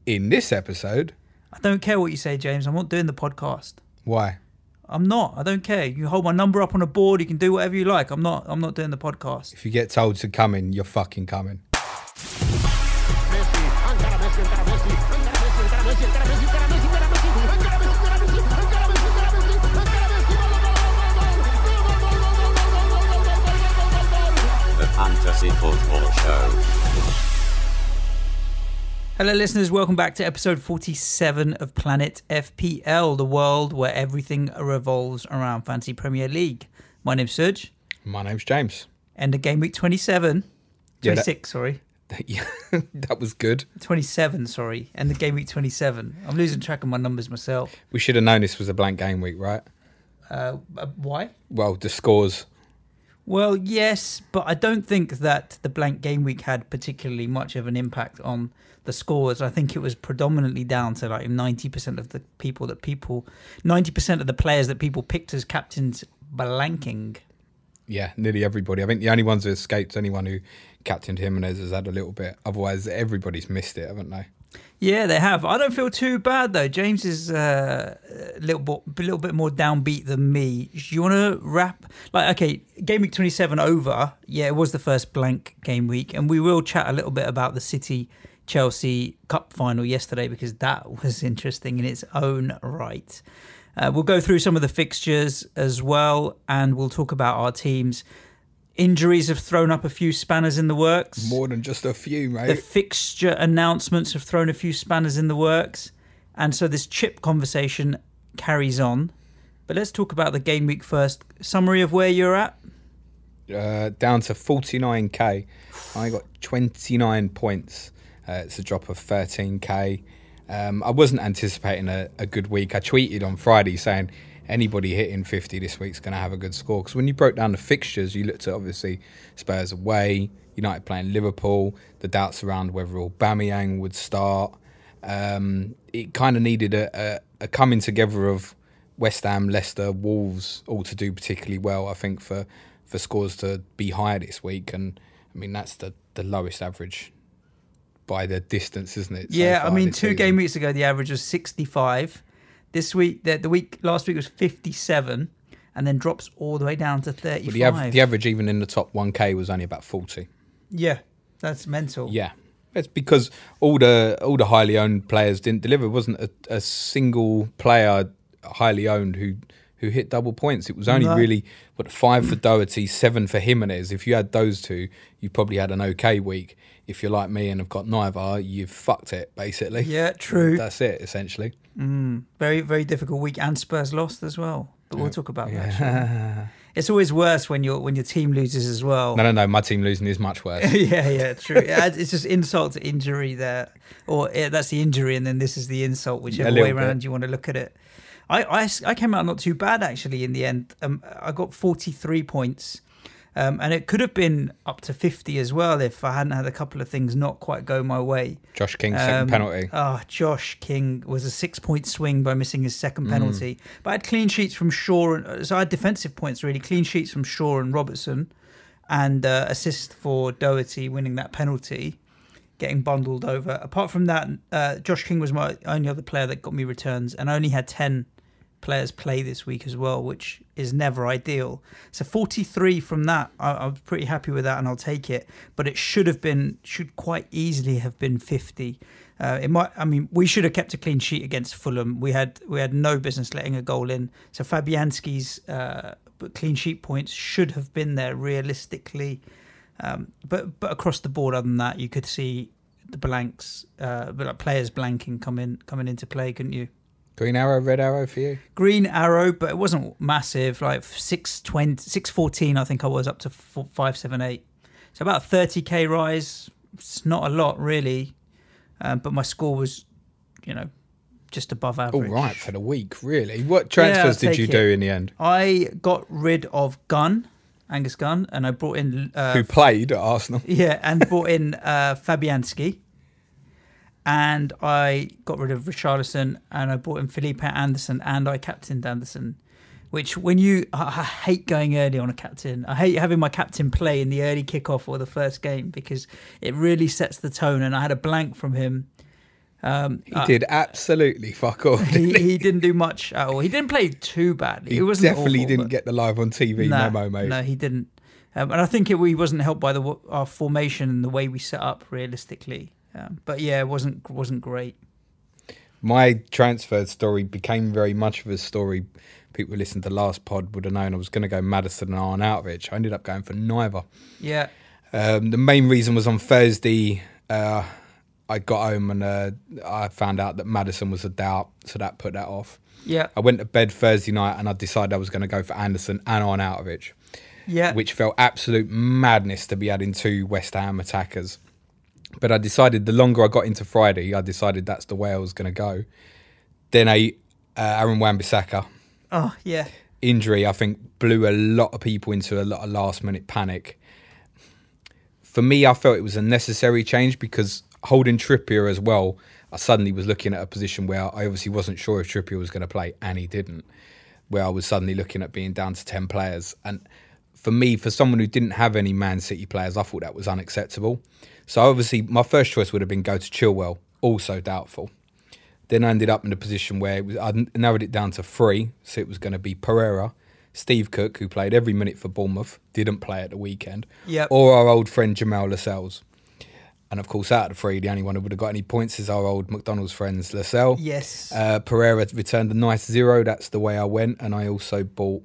In this episode... I don't care what you say, James. I'm not doing the podcast. Why? I'm not. I don't care. You hold my number up on a board. You can do whatever you like. I'm not doing the podcast. If you get told to come in, you're fucking coming. The Fantasy Football Show. Hello listeners, welcome back to episode 47 of Planet FPL, the world where everything revolves around Fantasy Premier League. My name's Serge. My name's James. End of game week 27. 26, sorry. That was good. 27, sorry. End of game week 27. I'm losing track of my numbers myself. We should have known this was a blank game week, right? Why? Well, the scores. Well, yes, but I don't think that the blank game week had particularly much of an impact on the scores. I think it was predominantly down to like 90% of the 90% of the players that people picked as captains blanking. Yeah, nearly everybody. I think the only ones who escaped, anyone who captained Jimenez has had a little bit. Otherwise, everybody's missed it, haven't they? Yeah, they have. I don't feel too bad though. James is a little bit more downbeat than me. Do you want to wrap? Okay, game week 27 over. Yeah, it was the first blank game week, and we will chat a little bit about the City-Chelsea Cup final yesterday because that was interesting in its own right. We'll go through some of the fixtures as well, and we'll talk about our teams. Injuries have thrown up a few spanners in the works. More than just a few, mate. The fixture announcements have thrown a few spanners in the works. And so this chip conversation carries on. But let's talk about the game week first. Summary of where you're at? Down to 49k. I got 29 points. It's a drop of 13k. I wasn't anticipating a good week. I tweeted on Friday saying anybody hitting 50 this week's going to have a good score. Because when you broke down the fixtures, you looked at obviously Spurs away, United playing Liverpool, the doubts around whether Aubameyang would start. It kind of needed a coming together of West Ham, Leicester, Wolves all to do particularly well, I think, for scores to be higher this week. And I mean, that's the lowest average by the distance, isn't it? Yeah, I mean, two game weeks ago, the average was 65. This week, last week was 57, and then drops all the way down to 35. Well, the average even in the top 1k was only about 40. Yeah, that's mental. Yeah, it's because all the highly owned players didn't deliver. It wasn't a single player highly owned who hit double points. It was only really 5 for Doherty, 7 for Jimenez. If you had those two, you probably had an okay week. If you're like me and have got neither, you've fucked it, basically. Yeah, true. That's it, essentially. Very, very difficult week, and Spurs lost as well. But we'll talk about that. Sure. It's always worse when your team loses as well. No, my team losing is much worse. yeah, true. It's just insult to injury there, or that's the injury, and then this is the insult, whichever way around you want to look at it. I came out not too bad actually in the end. I got 43 points. And it could have been up to 50 as well if I hadn't had a couple of things not quite go my way. Josh King's second penalty. Josh King was a 6-point swing by missing his second penalty. But I had clean sheets from Shaw. So I had defensive points, really. Clean sheets from Shaw and Robertson. And assist for Doherty winning that penalty, getting bundled over. Apart from that, Josh King was my only other player that got me returns. And I only had 10 players play this week as well, which is never ideal. So 43 from that, I was pretty happy with that, and I'll take it. But it should quite easily have been 50. We should have kept a clean sheet against Fulham. We had no business letting a goal in. So Fabianski's clean sheet points should have been there realistically. But across the board, other than that, you could see the blanks, players blanking coming into play, couldn't you? Green arrow, red arrow for you? Green arrow, but it wasn't massive. Like 614, I think I was up to 578. So about a 30k rise. It's not a lot, really. But my score was, just above average. All right, for the week, really. What transfers did you do in the end? I got rid of Angus Gunn, and I brought in... who played at Arsenal. Yeah, and brought in Fabianski. And I got rid of Richarlison, and I brought in Felipe Anderson, and I captained Anderson. Which I hate going early on a captain. I hate having my captain play in the early kickoff or the first game because it really sets the tone. And I had a blank from him He did absolutely fuck all. He didn't do much at all. He didn't play too badly. He it wasn't definitely awful, didn't get the live on TV memo, mate. No, he didn't. And I think he wasn't helped by our formation and the way we set up realistically. But yeah, it wasn't great. My transfer story became very much of a story. People who listened to the last pod would have known I was going to go Maddison and Arnautovic. I ended up going for neither. Yeah. The main reason was on Thursday, I got home and I found out that Maddison was a doubt, so that put that off. Yeah. I went to bed Thursday night and I decided I was going to go for Anderson and Arnautovic. Yeah. Which felt absolute madness to be adding 2 West Ham attackers. But I decided the longer I got into Friday, I decided that's the way I was going to go. Then Aaron Wan-Bissaka. Oh, yeah. Injury, I think, blew a lot of people into a lot of last-minute panic. For me, I felt it was a necessary change because holding Trippier as well, I suddenly was looking at a position where I obviously wasn't sure if Trippier was going to play, and he didn't. Where I was suddenly looking at being down to 10 players. And for me, for someone who didn't have any Man City players, I thought that was unacceptable. So obviously, my first choice would have been go to Chilwell, also doubtful. Then I ended up in a position where I narrowed it down to 3. So it was going to be Pereira, Steve Cook, who played every minute for Bournemouth, didn't play at the weekend, or our old friend Jamal Lascelles. And of course, out of the 3, the only one who would have got any points is our old McDonald's friends, Lascelles. Yes. Pereira returned a nice 0. That's the way I went. And I also bought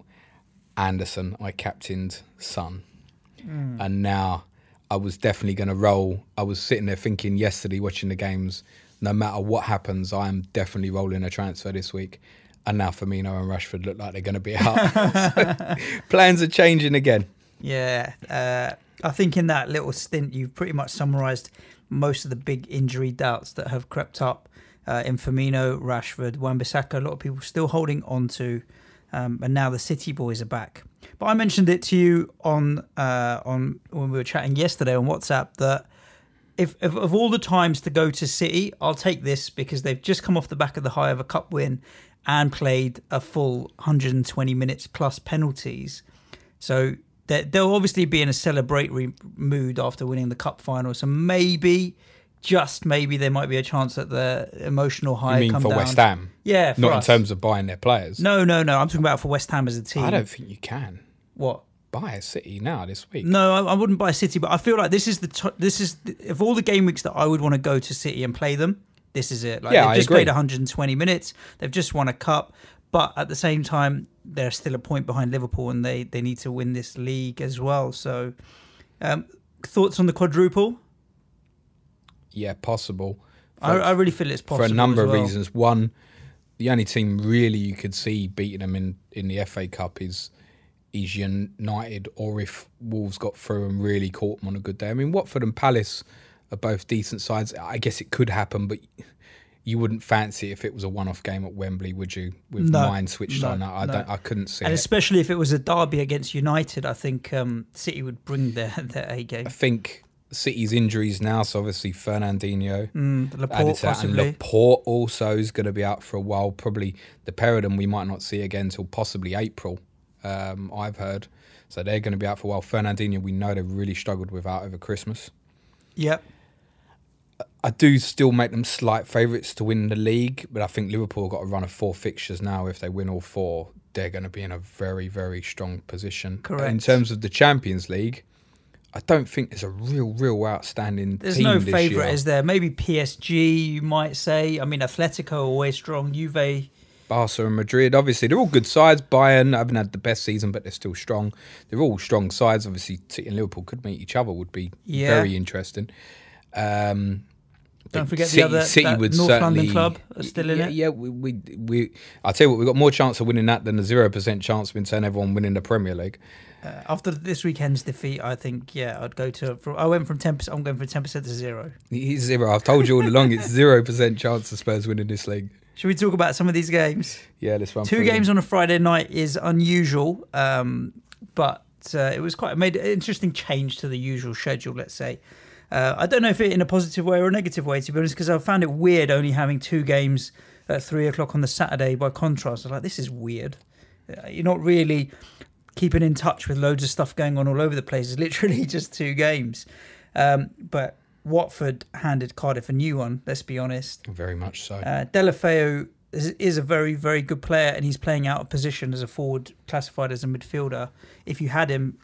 Anderson. I captained Son. And now I was definitely going to roll. I was sitting there thinking yesterday, watching the games, no matter what happens, I am definitely rolling a transfer this week. And now Firmino and Rashford look like they're going to be out. Plans are changing again. Yeah. I think in that little stint, you've pretty much summarised most of the big injury doubts that have crept up in Firmino, Rashford, Wan-Bissaka. A lot of people still holding on to. And now the City boys are back. But I mentioned it to you on when we were chatting yesterday on WhatsApp that if of all the times to go to City, I'll take this because they've just come off the back of the high of a cup win and played a full 120 minutes plus penalties. So they'll obviously be in a celebratory mood after winning the cup final. So maybe, just maybe, there might be a chance that the emotional high You mean come for down. West Ham? Yeah, for Not us. in terms of buying their players. No. I'm talking about for West Ham as a team. I don't think you can What? buy a City now this week. No, I wouldn't buy City, but I feel like this is of all the game weeks that I would want to go to City and play them. This is it. Like, Yeah, they've just I agree. played 120 minutes. They've just won a cup, but at the same time, they're still a point behind Liverpool, and they need to win this league as well. So, thoughts on the quadruple? Yeah, possible. I really feel it's possible for a number as well. of reasons. One, the only team really you could see beating them in the FA Cup is United, or if Wolves got through and really caught them on a good day. I mean, Watford and Palace are both decent sides. I guess it could happen, but you wouldn't fancy it if it was a one-off game at Wembley, would you? With mine switched on, I couldn't see and it. especially if it was a derby against United, I think City would bring their A game. I think City's injuries now, so obviously Fernandinho, Laporte possibly. and Laporte also is going to be out for a while. Probably the pair of them we might not see again until possibly April, I've heard. So they're going to be out for a while. Fernandinho, we know they've really struggled without over Christmas. Yep. I do still make them slight favourites to win the league, but I think Liverpool have got a run of 4 fixtures now. If they win all 4, they're going to be in a very, very strong position. Correct. In terms of the Champions League, I don't think there's a real outstanding There's team no this favourite, year. is there? Maybe PSG, you might say. I mean, Atletico are always strong. Juve. Barca and Madrid, obviously, they're all good sides. Bayern haven't had the best season, but they're still strong. They're all strong sides. Obviously, City and Liverpool could meet each other, would be very interesting. Don't forget City, the other City would North certainly, London club are still in it. Yeah, we. I'll tell you what, we've got more chance of winning that than the 0% chance of saying everyone winning the Premier League. After this weekend's defeat, I think, I'd go to. I went from 10%. I'm going from 10% to 0. He's 0. I've told you all along, it's 0% chance of Spurs winning this league. Should we talk about some of these games? Yeah, let's run 2 through games them. on a Friday night is unusual, but it was made an interesting change to the usual schedule, let's say. I don't know if it in a positive way or a negative way, to be honest, because I found it weird only having 2 games at 3 o'clock on the Saturday. By contrast, I was like, this is weird. You're not really keeping in touch with loads of stuff going on all over the place. It's literally just 2 games. But Watford handed Cardiff a new one, let's be honest. Very much so. Delafeu is a very, very good player, and he's playing out of position as a forward, classified as a midfielder. If you had him,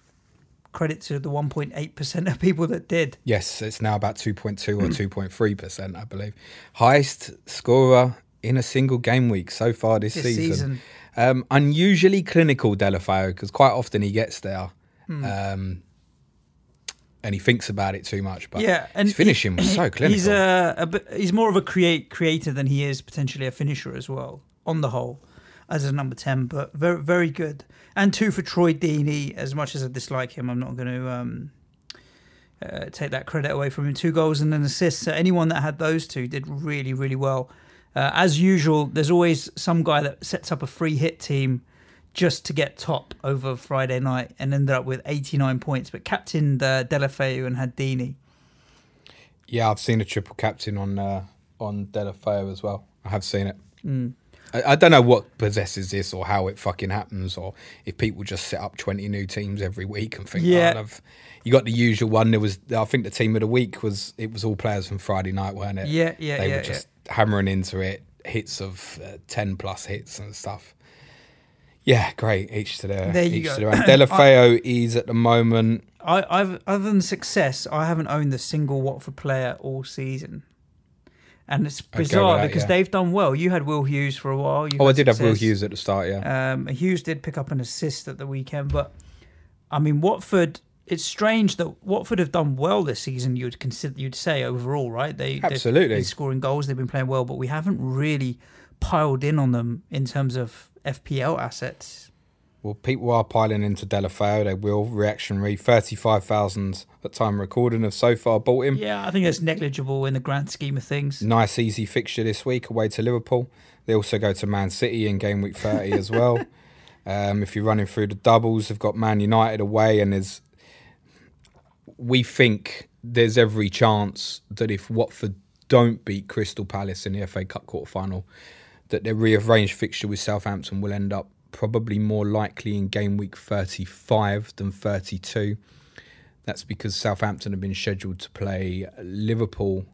credit to the 1.8% of people that did. Yes, it's now about 2.2 or 2.3%, I believe. Highest scorer in a single game week so far this season. Unusually clinical, Delafeu, because quite often he gets there. And he thinks about it too much, but his finishing was so clinical. He's more of a creator than he is potentially a finisher as well, on the whole, as a number 10, but very, very good. And 2 for Troy Deeney. As much as I dislike him, I'm not going to take that credit away from him. 2 goals and an assist. So anyone that had those 2 did really, really well. As usual, there's always some guy that sets up a free hit team just to get top over Friday night and ended up with 89 points. But captained Delafeu and had Deeney. Yeah, I've seen a triple captain on Delafeu as well. I have seen it. I don't know what possesses this or how it fucking happens, or if people just set up 20 new teams every week and think, you got the usual one. I think the team of the week was all players from Friday night, weren't it? They were just hammering into it, hits of 10 plus hits and stuff. Yeah, great. Each to their own. Delafeu is at the moment. I've other than success, I haven't owned a single Watford player all season. And it's bizarre because they've done well. You had Will Hughes for a while. I did have Will Hughes at the start, yeah. Hughes did pick up an assist at the weekend. But, I mean, Watford, it's strange that Watford have done well this season, you'd say, overall, right? Absolutely. They're scoring goals, they've been playing well, but we haven't really piled in on them in terms of FPL assets. Well, people are piling into Delafeu. They will. Reactionary. 35,000 at time recording have so far bought him. Yeah, I think that's negligible in the grand scheme of things. Nice, easy fixture this week away to Liverpool. They also go to Man City in game week 30 as well. If you're running through the doubles, they've got Man United away, and we think there's every chance that if Watford don't beat Crystal Palace in the FA Cup quarter-final, that their rearranged fixture with Southampton will end up probably more likely in game week 35 than 32. That's because Southampton have been scheduled to play Liverpool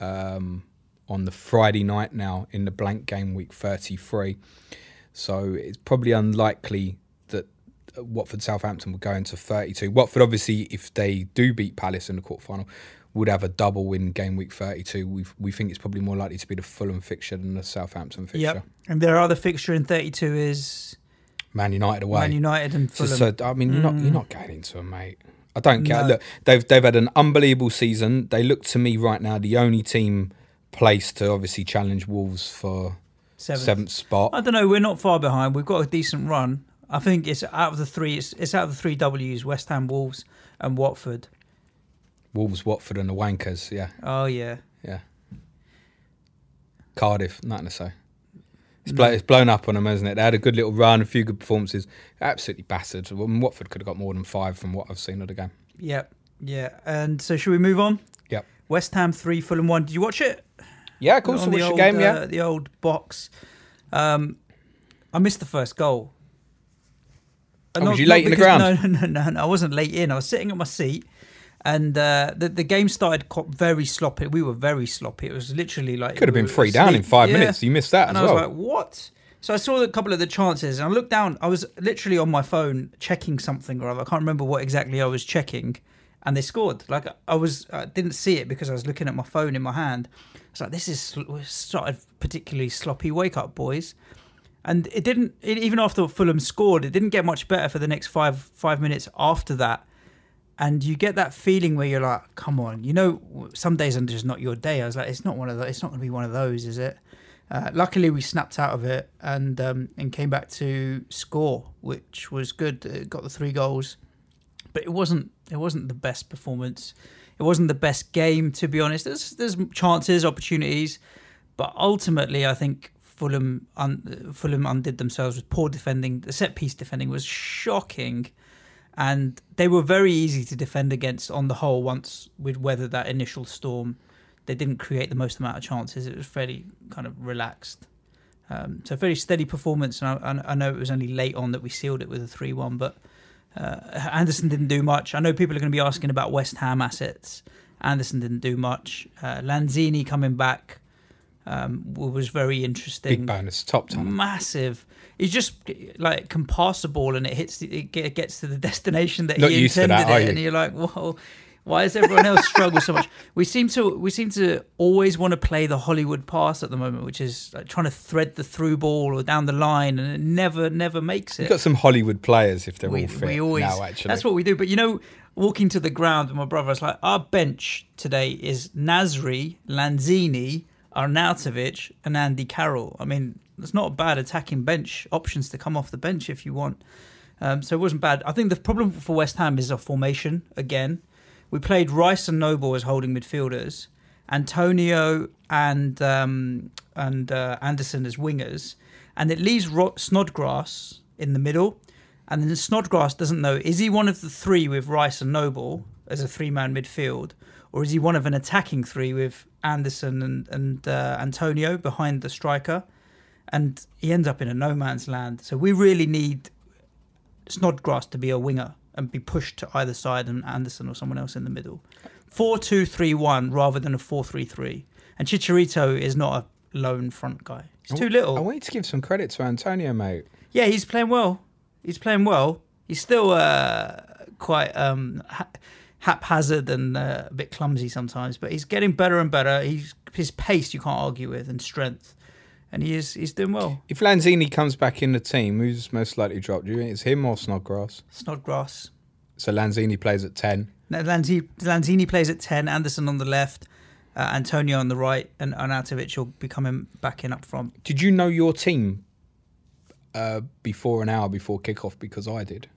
on the Friday night now in the blank game week 33. So it's probably unlikely that Watford-Southampton will go into 32. Watford, obviously, if they do beat Palace in the quarterfinal, would have a double in game week 32. We think it's probably more likely to be the Fulham fixture than the Southampton fixture. Yep. And their other fixture in 32 is Man United away. Man United and Fulham. So, I mean, you're not going into them, mate. I don't care. No. Look, they've had an unbelievable season. They look to me right now the only team placed to obviously challenge Wolves for seventh spot. I don't know. We're not far behind. We've got a decent run. I think it's out of the three. It's out of the three W's: West Ham, Wolves, and Watford. Wolves, Watford, and the Wankers. Yeah. Oh yeah. Yeah. Cardiff, nothing to say. It's blown up on them, hasn't it? They had a good little run, a few good performances. Absolutely battered. Watford could have got more than 5 from what I've seen of the game. Yep. Yeah. And so should we move on? Yep. West Ham 3, Fulham 1. Did you watch it? Yeah, of course I watched the game, yeah. The old box. I missed the first goal. Was you late in the ground? No, I wasn't late in. I was sitting at my seat. And the game started very sloppy. We were very sloppy. It was literally like... Could have been 3 down in 5 minutes. You missed that as well. And I was like, what? So I saw a couple of the chances. And I looked down. I was literally on my phone checking something or other. I can't remember what exactly I was checking. And they scored. Like I didn't see it because I was looking at my phone in my hand. I was like, this is started particularly sloppy. Wake up, boys. And it didn't... even after Fulham scored, it didn't get much better for the next 5 minutes after that. And you get that feeling where you're like, come on, some days are just not your day. I was like, it's not one of those. It's not going to be one of those, is it? Luckily, we snapped out of it and came back to score, which was good. It got the 3 goals, but it wasn't the best performance. It wasn't the best game, to be honest. There's chances, opportunities, but ultimately, I think Fulham undid themselves with poor defending. The set piece defending was shocking. And they were very easy to defend against on the whole once we'd weathered that initial storm. They didn't create the most amount of chances. It was fairly kind of relaxed. So very steady performance. And I know it was only late on that we sealed it with a 3-1, but Anderson didn't do much. I know people are going to be asking about West Ham assets. Anderson didn't do much. Lanzini coming back was very interesting. Big bonus, top talent. Massive. He just like can pass the ball and it gets to the destination that Not he used to intended that, are it, you? and you're like, whoa. Why does everyone else struggle so much? We seem to always want to play the Hollywood pass at the moment, which is like trying to thread the through ball or down the line, and it never makes it. You've got some Hollywood players if they're all fit We always, now, actually. that's what we do. But walking to the ground with my brother, I was like, our bench today is Nasri, Lanzini, Arnautovic, and Andy Carroll. I mean, it's not a bad attacking bench options to come off the bench if you want. So it wasn't bad. I think the problem for West Ham is a formation again. We played Rice and Noble as holding midfielders, Antonio and Anderson as wingers, and it leaves Snodgrass in the middle. And then Snodgrass doesn't know, is he one of the three with Rice and Noble as a three-man midfield, or is he one of an attacking three with Anderson and Antonio behind the striker? And he ends up in a no-man's land. So we really need Snodgrass to be a winger and be pushed to either side, and Anderson or someone else in the middle. 4-2-3-1 rather than a 4-3-3. And Chicharito is not a lone front guy. He's too little. I want you to give some credit to Antonio, mate. Yeah, he's playing well. He's still quite haphazard and a bit clumsy sometimes, but he's getting better and better. His pace you can't argue with, and strength. And he's doing well. If Lanzini comes back in the team, who's most likely dropped? Do you think it's him or Snodgrass? Snodgrass. So Lanzini plays at 10. No, Lanzini plays at 10, Anderson on the left, Antonio on the right, and Arnautovic will be coming back in up front. Did you know your team before an hour before kickoff? Because I did.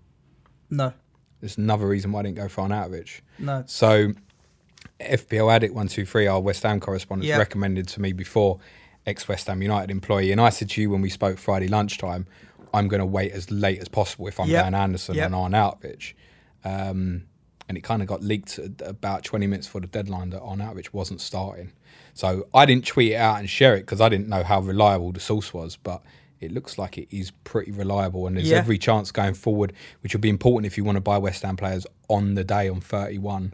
No. There's another reason why I didn't go for Arnautovic. No. So FPL Addict 123, our West Ham correspondent, recommended to me before, ex-West Ham United employee, and I said to you when we spoke Friday lunchtime, I'm going to wait as late as possible if I'm going Anderson and Arnautovic. And it kind of got leaked about 20 minutes before the deadline that Arnautovic wasn't starting. So I didn't tweet it out and share it because I didn't know how reliable the source was, but it looks like it is pretty reliable, and there's every chance going forward, which will be important if you want to buy West Ham players on the day on 31,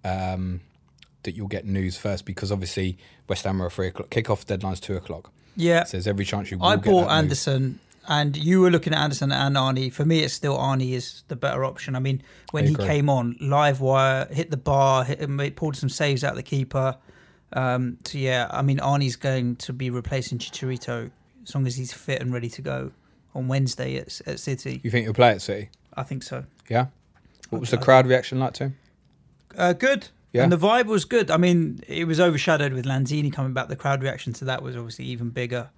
that you'll get news first, because obviously West Ham are a 3 o'clock kickoff, deadline's 2 o'clock. Yeah. So there's every chance you will I get bought that Anderson, and you were looking at Anderson and Arnie. For me, it's still Arnie is the better option. I mean, when he came on, live wire, hit the bar, pulled some saves out of the keeper. So yeah, I mean, Arnie's going to be replacing Chicharito as long as he's fit and ready to go on Wednesday at City. You think he'll play at City? I think so. Yeah? What was the crowd reaction like to him? Good. Yeah. And the vibe was good. I mean, it was overshadowed with Lanzini coming back. The crowd reaction to that was obviously even bigger.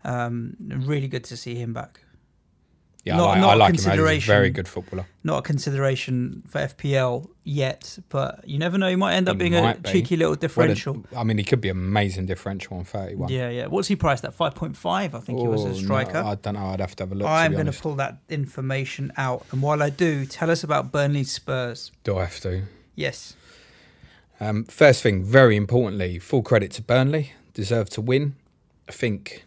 Really good to see him back. Yeah, I like him. He's a very good footballer. Not a consideration for FPL yet, but you never know. He might end up being a cheeky little differential. I mean, he could be an amazing differential on 31. Yeah. What's he priced at? 5.5, I think he was a striker. No, I don't know. I'd have to have a look. I'm going to pull that information out. And while I do, tell us about Burnley Spurs. Do I have to? Yes. First thing, very importantly, full credit to Burnley. Deserve to win. I think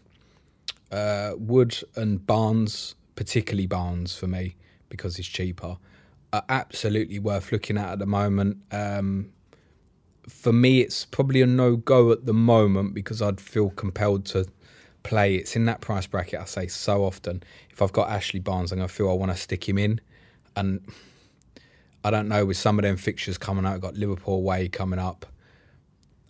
Wood and Barnes, particularly Barnes for me, because he's cheaper, are absolutely worth looking at the moment. For me, it's probably a no-go at the moment because I'd feel compelled to play. It's in that price bracket, I say so often. If I've got Ashley Barnes, I'm going to feel I want to stick him in. And I don't know, with some of them fixtures coming out, I've got Liverpool away coming up.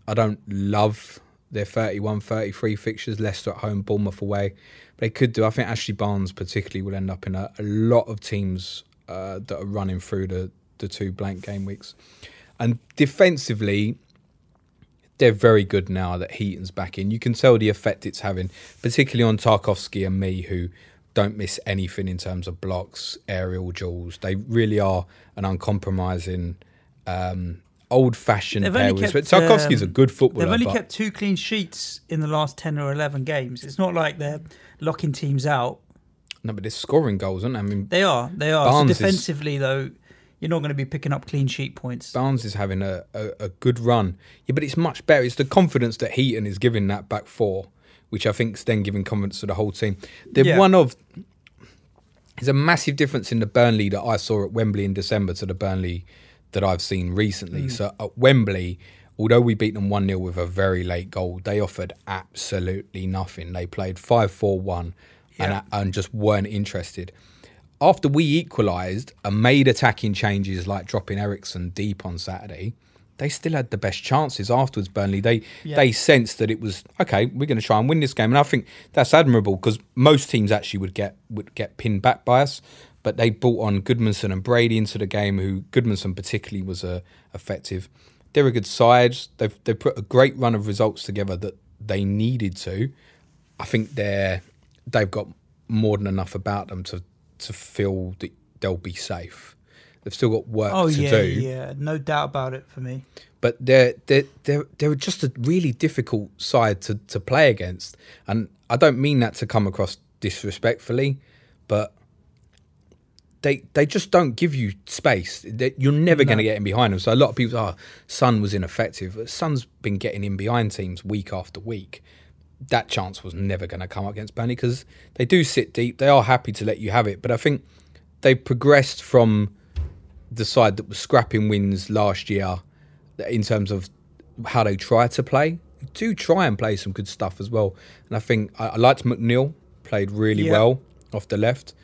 I don't love their 31, 33 fixtures, Leicester at home, Bournemouth away. But they could do. I think Ashley Barnes particularly will end up in a lot of teams that are running through the 2 blank game weeks. And defensively, they're very good now that Heaton's back in. You can tell the effect it's having, particularly on Tarkowski and me, who don't miss anything in terms of blocks, aerial duels. They really are an uncompromising, old-fashioned pair. But Tarkowski's a good footballer. They've only kept 2 clean sheets in the last 10 or 11 games. It's not like they're locking teams out. No, but they're scoring goals, aren't they? I mean, they are. So defensively, though, you're not going to be picking up clean sheet points. Barnes is having a good run. Yeah, but it's much better. It's the confidence that Heaton is giving that back four, which I think is then giving confidence to the whole team. There's a massive difference in the Burnley that I saw at Wembley in December to the Burnley that I've seen recently. So at Wembley, although we beat them 1-0 with a very late goal, they offered absolutely nothing. They played 5-4-1 and just weren't interested. After we equalised and made attacking changes like dropping Ericsson deep on Saturday, they still had the best chances afterwards, Burnley. They sensed that it was, okay, we're going to try and win this game. And I think that's admirable because most teams actually would get pinned back by us. But they brought on Goodmanson and Brady into the game, who Goodmanson particularly was effective. They're a good side. They've put a great run of results together that they needed to. I think they've got more than enough about them to feel that they'll be safe. They've still got work to do. Yeah, no doubt about it for me. But they're just a really difficult side to play against. And I don't mean that to come across disrespectfully, but they just don't give you space. You're never going to get in behind them. So a lot of people Son was ineffective. Son's been getting in behind teams week after week. That chance was never going to come up against Burnley because they do sit deep. They are happy to let you have it. But I think they progressed from the side that was scrapping wins last year in terms of how they try to play. They do try and play some good stuff as well. And I think I liked McNeil, played really well off the left.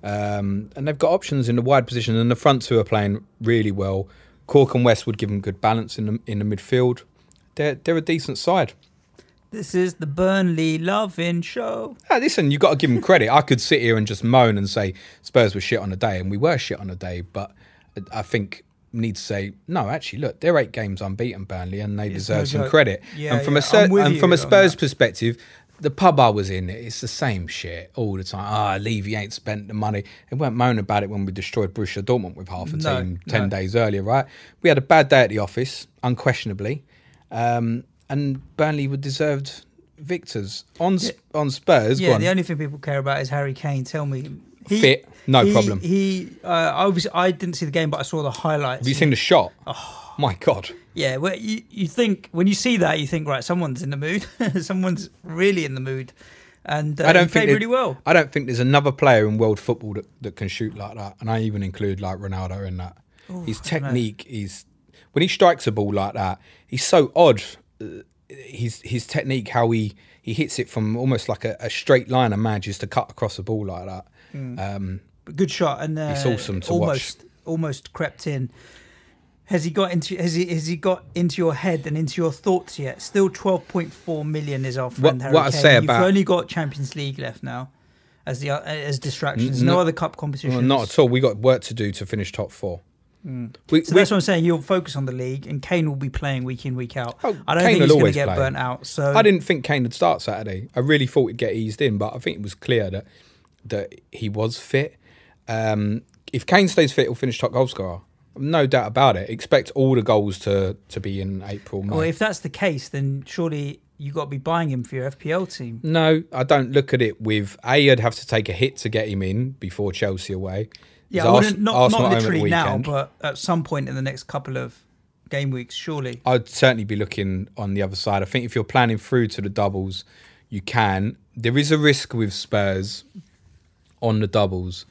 And they've got options in the wide position, and the front two are playing really well. Cork and West would give them good balance in the midfield. They're a decent side. This is the Burnley Loving Show. Listen, you've got to give them credit. I could sit here and just moan and say Spurs were shit on the day, and we were shit on the day, but I think we need to say, no, actually, look, they're 8 games unbeaten, Burnley, and they deserve some credit. Yeah, and from a Spurs perspective, the pub I was in, it's the same shit all the time. Levy ain't spent the money. They weren't moaning about it when we destroyed Borussia Dortmund with half a team 10 days earlier, right? We had a bad day at the office, unquestionably, and Burnley were deserved victors. On Spurs, yeah, the only thing people care about is Harry Kane. Tell me. Fit, no problem. I didn't see the game, but I saw the highlights. Have you seen the shot? Oh, my God. Yeah, well, you think, when you see that, you think, right, someone's in the mood. Someone's really in the mood. And he played really well. I don't think there's another player in world football that can shoot like that. And I even include like Ronaldo in that. His technique is, when he strikes a ball like that, he's so odd. His technique, how he hits it from almost like a straight line and manages to cut across the ball like that. Good shot, and it's awesome to watch. Almost crept in. Has he got into your head and into your thoughts yet? Still 12.4 million is our friend Harry Kane. I say about, you've only got Champions League left now as distractions. No other cup competitions. Well, not at all. We got work to do to finish top 4. So that's what I'm saying. You'll focus on the league, and Kane will be playing week in, week out. I don't think he's going to get burnt out. So I didn't think Kane would start Saturday. I really thought he'd get eased in, but I think it was clear that he was fit. If Kane stays fit, he'll finish top goal scorer. No doubt about it. Expect all the goals to be in April, May. Well, if that's the case, then surely you've got to be buying him for your FPL team. No, I don't look at it with... I'd have to take a hit to get him in before Chelsea away. Yeah, not literally now, but at some point in the next couple of game weeks, surely. I'd certainly be looking on the other side. I think if you're planning through to the doubles, you can. There is a risk with Spurs on the doubles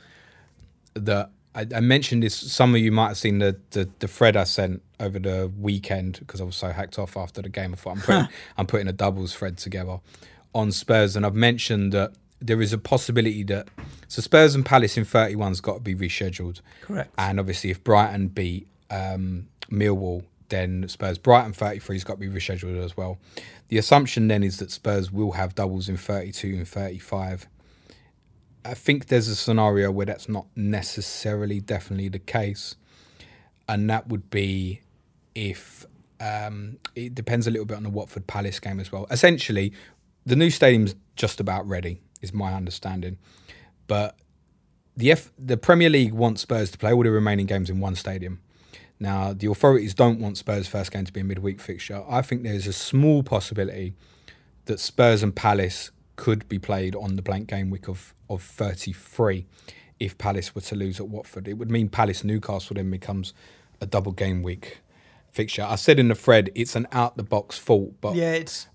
that... I mentioned this. Some of you might have seen the thread I sent over the weekend because I was so hacked off after the game. I thought I'm putting a doubles thread together on Spurs, and I've mentioned that there is a possibility that Spurs and Palace in 31's got to be rescheduled. Correct. And obviously, if Brighton beat Millwall, then Spurs Brighton 33's got to be rescheduled as well. The assumption then is that Spurs will have doubles in 32 and 35. I think there's a scenario where that's not necessarily definitely the case. And that would be if it depends a little bit on the Watford Palace game as well. Essentially, the new stadium's just about ready, is my understanding. But the Premier League wants Spurs to play all the remaining games in one stadium. Now, the authorities don't want Spurs' first game to be a midweek fixture. I think there's a small possibility that Spurs and Palace could be played on the blank game week of 33 if Palace were to lose at Watford. It would mean Palace-Newcastle then becomes a double game week fixture. I said in the thread, it's an out-the-box fault, but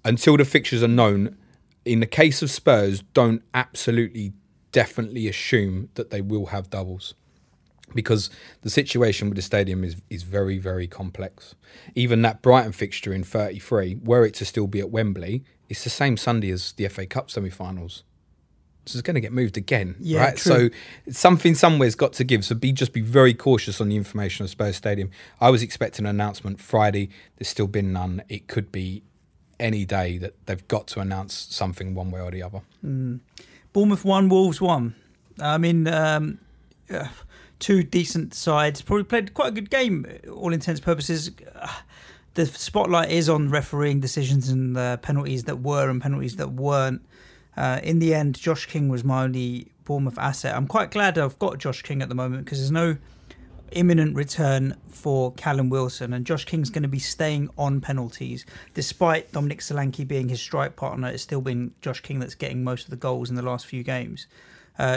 until the fixtures are known, in the case of Spurs, don't absolutely, definitely assume that they will have doubles. because the situation with the stadium is very, very complex. Even that Brighton fixture in 33, were it to still be at Wembley, it's the same Sunday as the FA Cup semi-finals. So it's going to get moved again, Yeah, right? true. So something somewhere's got to give. So just be very cautious on the information of Spurs Stadium. I was expecting an announcement Friday. There's still been none. It could be any day that they've got to announce something one way or the other. Bournemouth 1, Wolves 1. I mean, two decent sides. Probably played quite a good game, all intents and purposes. The spotlight is on refereeing decisions and penalties that were and penalties that weren't. In the end, Josh King was my only Bournemouth asset. I'm quite glad I've got Josh King at the moment because there's no imminent return for Callum Wilson, and Josh King's going to be staying on penalties. Despite Dominic Solanke being his strike partner, it's still been Josh King that's getting most of the goals in the last few games.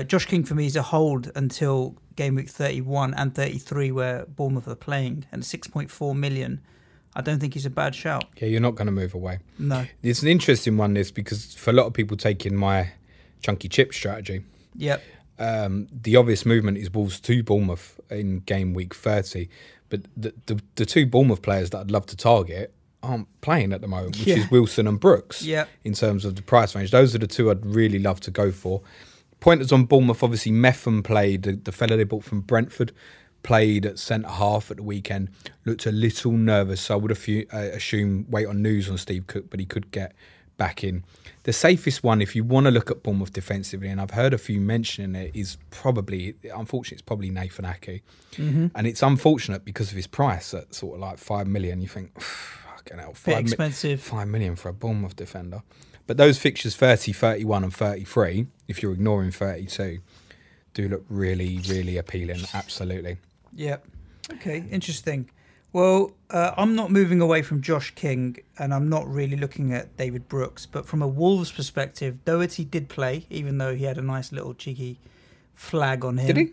Josh King for me is a hold until game week 31 and 33 where Bournemouth are playing, and 6.4 million. I don't think he's a bad shout. Yeah, you're not going to move away. No. It's an interesting one, this, because for a lot of people taking my chunky chip strategy, Yep. the obvious movement is Wolves to Bournemouth in game week 30. But the two Bournemouth players that I'd love to target aren't playing at the moment, which is Wilson and Brooks. Yeah. In terms of the price range, those are the two I'd really love to go for. Pointers on Bournemouth, obviously Metham played, the fella they bought from Brentford, played at centre-half at the weekend, looked a little nervous, so I would assume wait on news on Steve Cook, but he could get back in. The safest one, if you want to look at Bournemouth defensively, and I've heard a few mentioning it, is probably, unfortunately, it's probably Nathan Ake. And it's unfortunate because of his price at sort of like 5 million. You think, fucking hell, Bit expensive. 5 million for a Bournemouth defender. But those fixtures 30, 31 and 33, if you're ignoring 32, do look really, really appealing. Absolutely. Yep. Okay, interesting. Well, I'm not moving away from Josh King, and I'm not really looking at David Brooks. But from a Wolves perspective, Doherty did play, even though he had a nice little cheeky flag on him. Did he?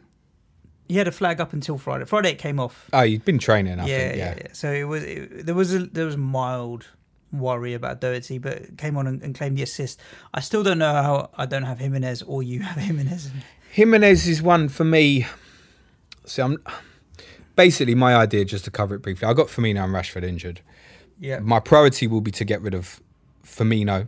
He had a flag up until Friday. Friday it came off. Oh, you'd been training, I think. Yeah. So there was a mild worry about Doherty, but came on and claimed the assist. I still don't know how I don't have Jimenez or you have Jimenez. Jimenez is one for me. So basically my idea, just to cover it briefly, I got Firmino and Rashford injured. Yeah. My priority will be to get rid of Firmino.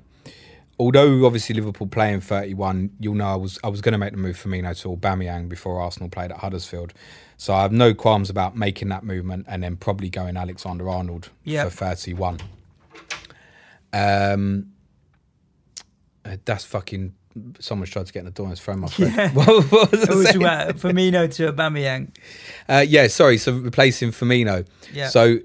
Although obviously Liverpool playing 31, you'll know I was going to make the move Firmino to Aubameyang before Arsenal played at Huddersfield. So I have no qualms about making that movement and then probably going Alexander-Arnold for 31. That's fucking... Someone's tried to get in the door and it's thrown my phone. Yeah. What was I saying? Firmino to Aubameyang. So replacing Firmino. Yeah. So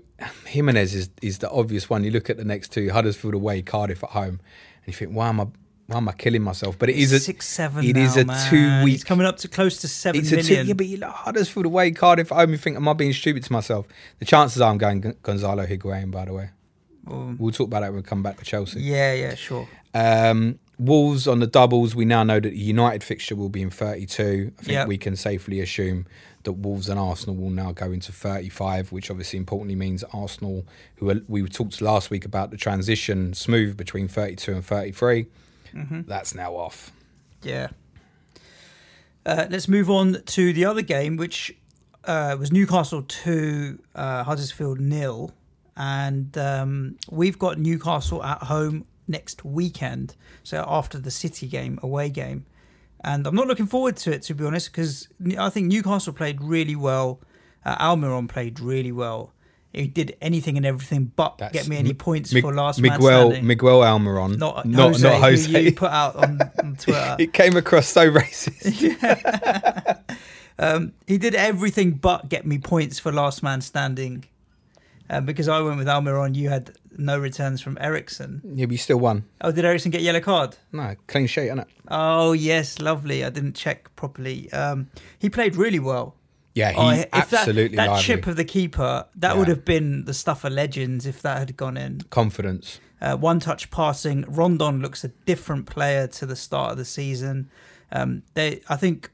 Jimenez is the obvious one. You look at the next two, Huddersfield away, Cardiff at home, and you think, why am I killing myself? But it is a 6-7. It is a 2 week. He's coming up to close to 7 It's million. but you look Huddersfield away, Cardiff at home. You think, am I being stupid to myself? The chances are I'm going Gonzalo Higuain. By the way, we'll talk about that when we come back to Chelsea. Yeah, sure. Wolves on the doubles. We now know that the United fixture will be in 32. I think we can safely assume that Wolves and Arsenal will now go into 35, which obviously importantly means Arsenal, we talked last week about the transition smooth between 32 and 33. That's now off. Yeah. Let's move on to the other game, which was Newcastle 2, Huddersfield 0. And we've got Newcastle at home next weekend, so after the City game, away game. And I'm not looking forward to it, to be honest, because I think Newcastle played really well. Almiron played really well. He did anything and everything but get me any points for last man standing. Miguel Almiron, not Jose. Who you put out on Twitter. It came across so racist. He did everything but get me points for last man standing. Because I went with Almiron, you had no returns from Ericsson. Yeah, but you still won. Oh, did Ericsson get yellow card? No, clean sheet, innit? Oh, yes, lovely. I didn't check properly. He played really well. Yeah, he absolutely that lively. chip of the keeper, that would have been the stuff of legends if that had gone in. Confidence. One-touch passing. Rondon looks a different player to the start of the season. I think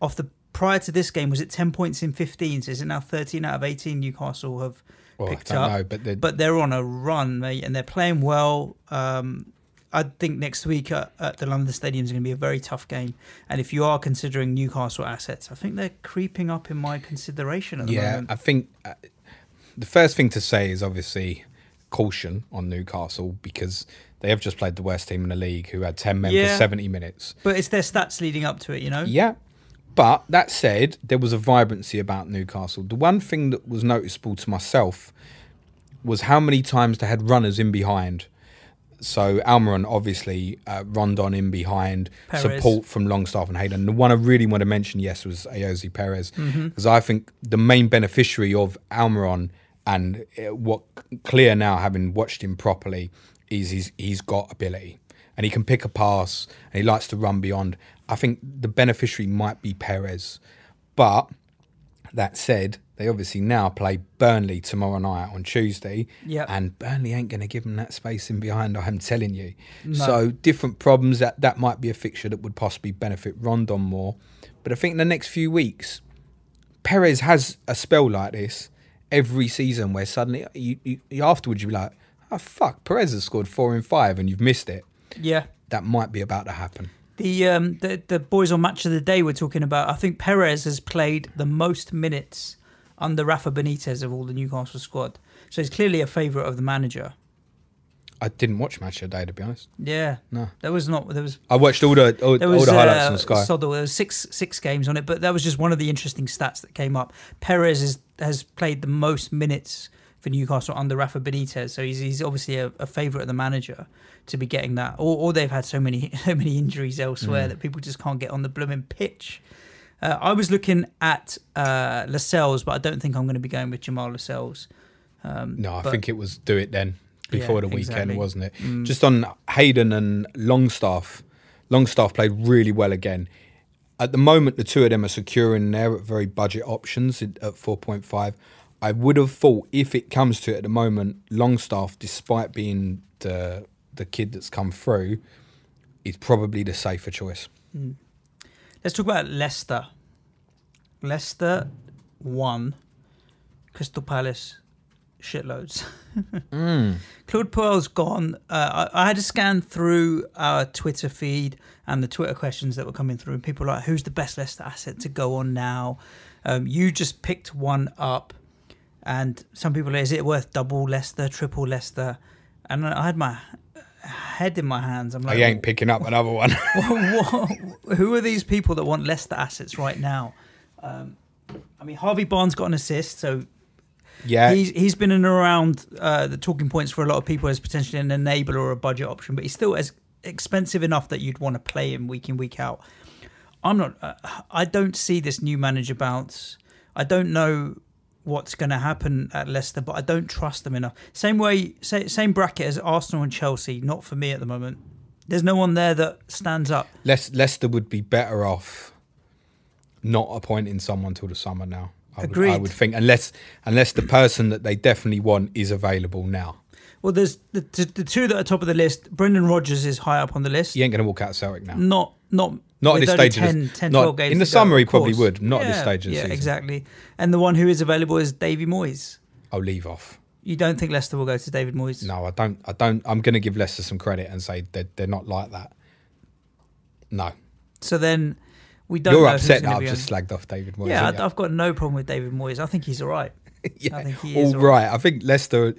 prior to this game, was it 10 points in 15? So is it now 13 out of 18 Newcastle have picked up? I don't know, but they're on a run, mate, and they're playing well. I think next week at the London Stadium is going to be a very tough game. And if you are considering Newcastle assets, I think they're creeping up in my consideration at the moment. Yeah, I think the first thing to say is obviously caution on Newcastle because they have just played the worst team in the league who had 10 men for 70 minutes. But it's their stats leading up to it, you know? Yeah. But that said, there was a vibrancy about Newcastle. The one thing that was noticeable to myself was how many times they had runners in behind. So Almiron, obviously, Rondon in behind, Perez. support from Longstaff and Hayden. The one I really want to mention, yes, was Ayoze Perez. Because I think the main beneficiary of Almiron and what clear now, having watched him properly, is he's got ability. And he can pick a pass and he likes to run beyond. I think the beneficiary might be Perez. But that said, they obviously now play Burnley tomorrow night on Tuesday. Yep. And Burnley ain't going to give them that space in behind, I'm telling you. No. So different problems. That might be a fixture that would possibly benefit Rondon more. But I think in the next few weeks, Perez has a spell like this every season where suddenly you afterwards you'll be like, oh, fuck, Perez has scored 4 in 5 and you've missed it. Yeah. That might be about to happen. The boys on Match of the Day were talking about, I think Perez has played the most minutes under Rafa Benitez of all the Newcastle squad. So he's clearly a favourite of the manager. I didn't watch Match of the Day, to be honest. Yeah. No. There was. I watched all the highlights on Sky. There was six games on it, but that was just one of the interesting stats that came up. Perez has played the most minutes for Newcastle under Rafa Benitez, so he's obviously a favourite of the manager to be getting that. Or they've had so many injuries elsewhere that people just can't get on the blooming pitch. I was looking at Lascelles, but I don't think I'm going to be going with Jamal Lascelles. I think it was do it then before the weekend, exactly. wasn't it? Just on Hayden and Longstaff. Longstaff played really well again. At the moment, the two of them are securing there at very budget options at 4.5. I would have thought if it comes to it at the moment, Longstaff, despite being the kid that's come through, is probably the safer choice. Let's talk about Leicester. Leicester won. Crystal Palace shitloads. Claude Puel's gone. I had to scan through our Twitter feed and the Twitter questions that were coming through. And people were like, who's the best Leicester asset to go on now? You just picked one up. And some people are like, is it worth double Leicester, triple Leicester? And I had my head in my hands. I'm like, I ain't picking up another one. Who are these people that want Leicester assets right now? I mean, Harvey Barnes got an assist, so yeah, he's been in and around the talking points for a lot of people as potentially an enabler or a budget option, but he's still as expensive enough that you'd want to play him week in, week out. I'm not. I don't see this new manager bounce. I don't know what's going to happen at Leicester, but I don't trust them enough. Same bracket as Arsenal and Chelsea. Not for me at the moment. There's no one there that stands up. Leicester would be better off not appointing someone till the summer now. Agreed. I would think, unless the person that they definitely want is available now. Well, there's the two that are top of the list. Brendan Rodgers is high up on the list. He ain't going to walk out of Celtic now. Not at with this only stage. 10, 12 games in the to summer, go, he of probably course. would. Not at this stage of the season. Yeah, exactly. And the one who is available is Davy Moyes. I'll leave off. You don't think Leicester will go to David Moyes? No, I don't. I'm going to give Leicester some credit and say they're not like that. No. So then we don't. You're know upset who's that gonna I've be just on. slagged off David Moyes. Yeah, aren't you? I've got no problem with David Moyes. I think he's all right. Yeah, I think he is all right. I think Leicester,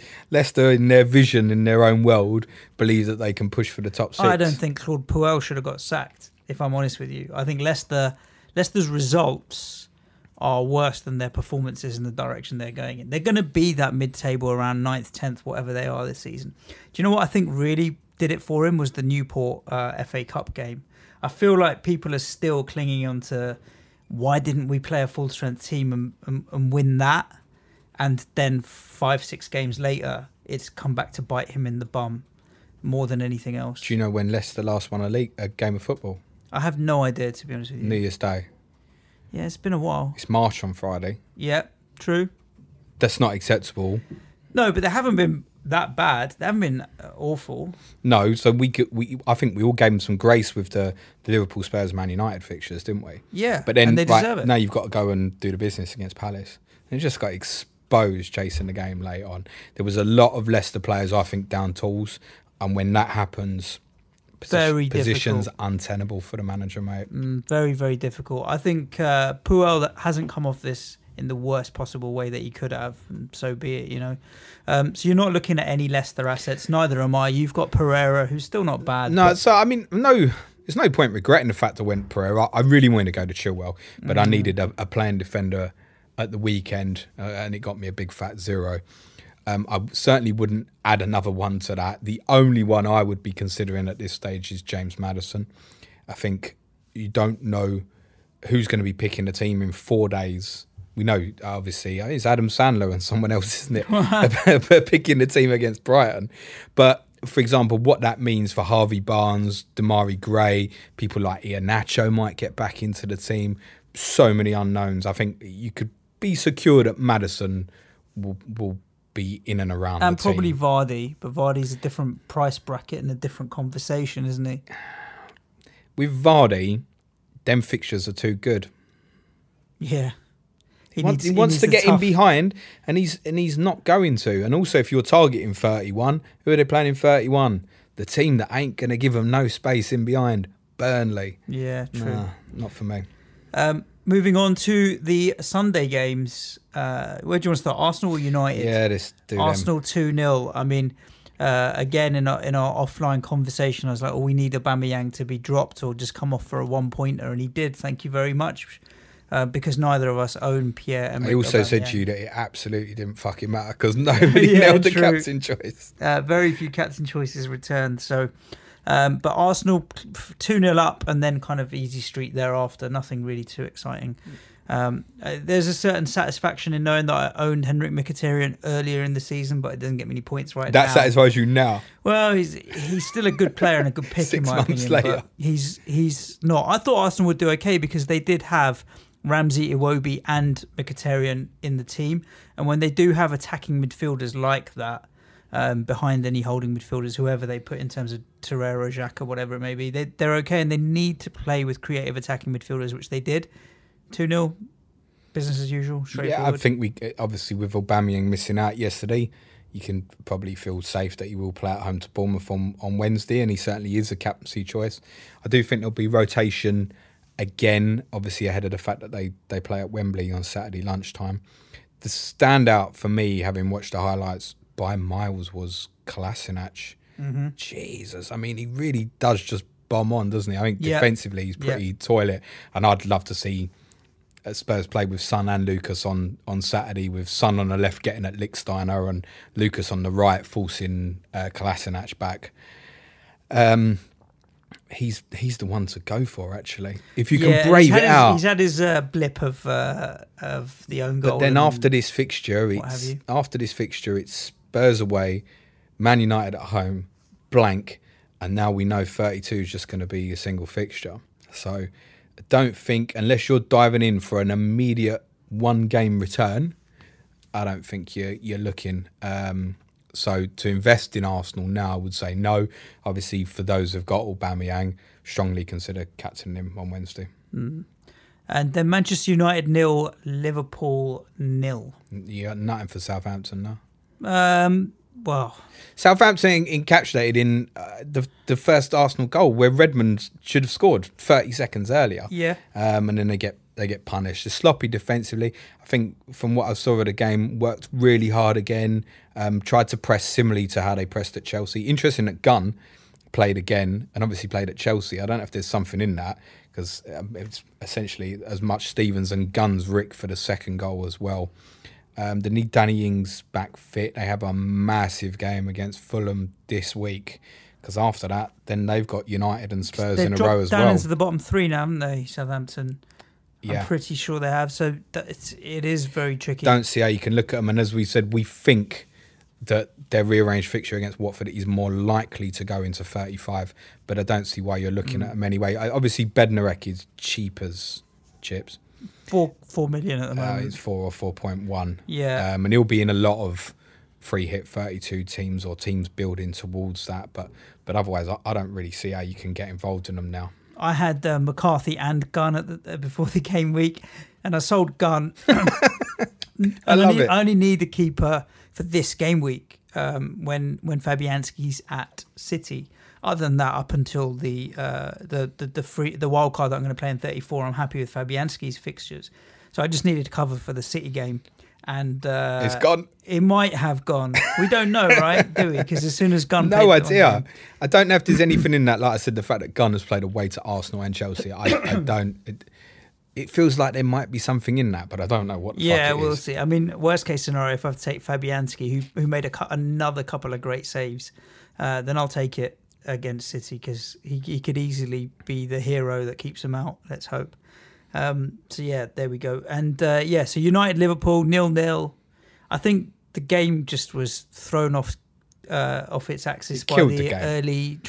in their vision, in their own world, believe that they can push for the top 6. I don't think Claude Puel should have got sacked, if I'm honest with you. I think Leicester's results are worse than their performances in the direction they're going in. They're going to be that mid-table around 9th, 10th, whatever they are this season. Do you know what I think really did it for him was the Newport FA Cup game. I feel like people are still clinging on to why didn't we play a full-strength team and win that? And then 5-6 games later, it's come back to bite him in the bum more than anything else. Do you know when Leicester last won a game of football? I have no idea, to be honest with you. New Year's Day. Yeah, it's been a while. It's March on Friday. Yeah, true. That's not acceptable. No, but they haven't been that bad. They haven't been awful. No, so I think we all gave them some grace with the Liverpool, Spurs, Man United fixtures, didn't we? Yeah, but then and they deserve it. Now you've got to go and do the business against Palace. And it just got exposed chasing the game late on. There was a lot of Leicester players, I think, down tools, and when that happens, Very position's difficult. untenable for the manager, mate. Very, very difficult. I think Puel that hasn't come off this in the worst possible way that he could have, and so be it, you know. So you're not looking at any Leicester assets, neither am I. You've got Pereira, who's still not bad. No, so I mean, there's no point regretting the fact I went Pereira. I really wanted to go to Chilwell, but I needed a playing defender at the weekend, and it got me a big fat 0. I certainly wouldn't add another one to that. The only one I would be considering at this stage is James Maddison. I think you don't know who's going to be picking the team in 4 days. We know, obviously, it's Adam Sandler and someone else, isn't it, picking the team against Brighton. But, for example, what that means for Harvey Barnes, Damari Gray, people like Iheanacho might get back into the team. So many unknowns. I think you could be secure that Maddison will be in and around and the team. probably Vardy, but Vardy's a different price bracket and a different conversation, isn't he? With Vardy, them fixtures are too good. Yeah. He wants to get in behind, and he's not going to. And also, if you're targeting 31, who are they playing in 31? The team that ain't going to give them no space in behind, Burnley. Yeah, true. Nah, not for me. Moving on to the Sunday games. Where do you want to start? Arsenal or United? Yeah, let's do Arsenal 2-0. I mean, again, in our offline conversation, I was like, we need Aubameyang to be dropped or just come off for a 1-pointer. And he did. Thank you very much. Because neither of us own Pierre-Emerick I also Aubameyang. said to you that it absolutely didn't fucking matter because nobody nailed the captain choice. Very few captain choices returned. So, but Arsenal 2-0 up and then kind of easy street thereafter. Nothing really too exciting. There's a certain satisfaction in knowing that I owned Henrik Mkhitaryan earlier in the season, but it doesn't get many points now. That satisfies you now? Well, he's still a good player and a good pick in my opinion. But he's not. I thought Arsenal would do okay because they did have Ramsey, Iwobi and Mkhitaryan in the team. And when they do have attacking midfielders like that, behind any holding midfielders, whoever they put in terms of Torreira, Xhaka, whatever it may be, they're okay and they need to play with creative attacking midfielders, which they did. 2-0, business as usual, straightforward. Yeah, I think we obviously with Aubameyang missing out yesterday, you can probably feel safe that he will play at home to Bournemouth on Wednesday, and he certainly is a captaincy choice. I do think there'll be rotation again, obviously ahead of the fact that they play at Wembley on Saturday lunchtime. The standout for me, having watched the highlights by miles, was Kolasinac. Jesus, I mean, he really does just bomb on, doesn't he? I think defensively he's pretty toilet, and I'd love to see Spurs play with Son and Lucas on Saturday, with Son on the left getting at Lichtsteiner and Lucas on the right forcing Kolasinac back. He's the one to go for, actually. If you can brave it out. He's had his blip of the own goal. But then after this fixture, it's Spurs away, Man United at home, blank, and now we know 32 is just going to be a single fixture. So I don't think, unless you're diving in for an immediate one-game return, I don't think you're looking. So to invest in Arsenal now, I would say no. Obviously, for those who've got Aubameyang, strongly consider captaining him on Wednesday. And then Manchester United 0, Liverpool 0. You got nothing for Southampton now. Well, Southampton encapsulated in the first Arsenal goal, where Redmond should have scored 30 seconds earlier. Yeah. And then they get punished. They're sloppy defensively. I think from what I saw of the game, worked really hard again. Tried to press similarly to how they pressed at Chelsea. Interesting that Gunn played again and obviously played at Chelsea. I don't know if there's something in that, because it's essentially as much Stevens and Gunn's Rick for the second goal as well. They need Danny Ings back fit. They have a massive game against Fulham this week, because after that, then they've got United and Spurs in a row as well. They've dropped down into the bottom three now, haven't they, Southampton? Yeah. I'm pretty sure they have. So it is very tricky. Don't see how you can look at them. And as we said, we think that their rearranged fixture against Watford is more likely to go into 35. But I don't see why you're looking at them anyway. Obviously, Bednarek is cheap as chips. 4 million at the moment. It's 4 or 4.1. Yeah. And he'll be in a lot of free hit 32 teams or teams building towards that. But otherwise, I don't really see how you can get involved in them now. I had McCarthy and Gunn before the game week, and I sold Gunn. I only need the keeper for this game week when Fabianski's at City. other than that, up until the wild card that I'm going to play in 34, I'm happy with Fabianski's fixtures. So I just needed to cover for the City game, and it's gone. It might have gone. We don't know, right? Do we? Because as soon as Gunn, no idea. I don't know if there's anything in that. Like I said, the fact that Gunn has played away to Arsenal and Chelsea, I don't. It feels like there might be something in that, but I don't know what the fuck it we'll is. see. I mean, worst case scenario, if I have to take Fabianski, who made another couple of great saves, then I'll take it against City, because he could easily be the hero that keeps them out. Let's hope. So yeah, there we go. And so United Liverpool 0-0. I think the game just was thrown off its axis by the early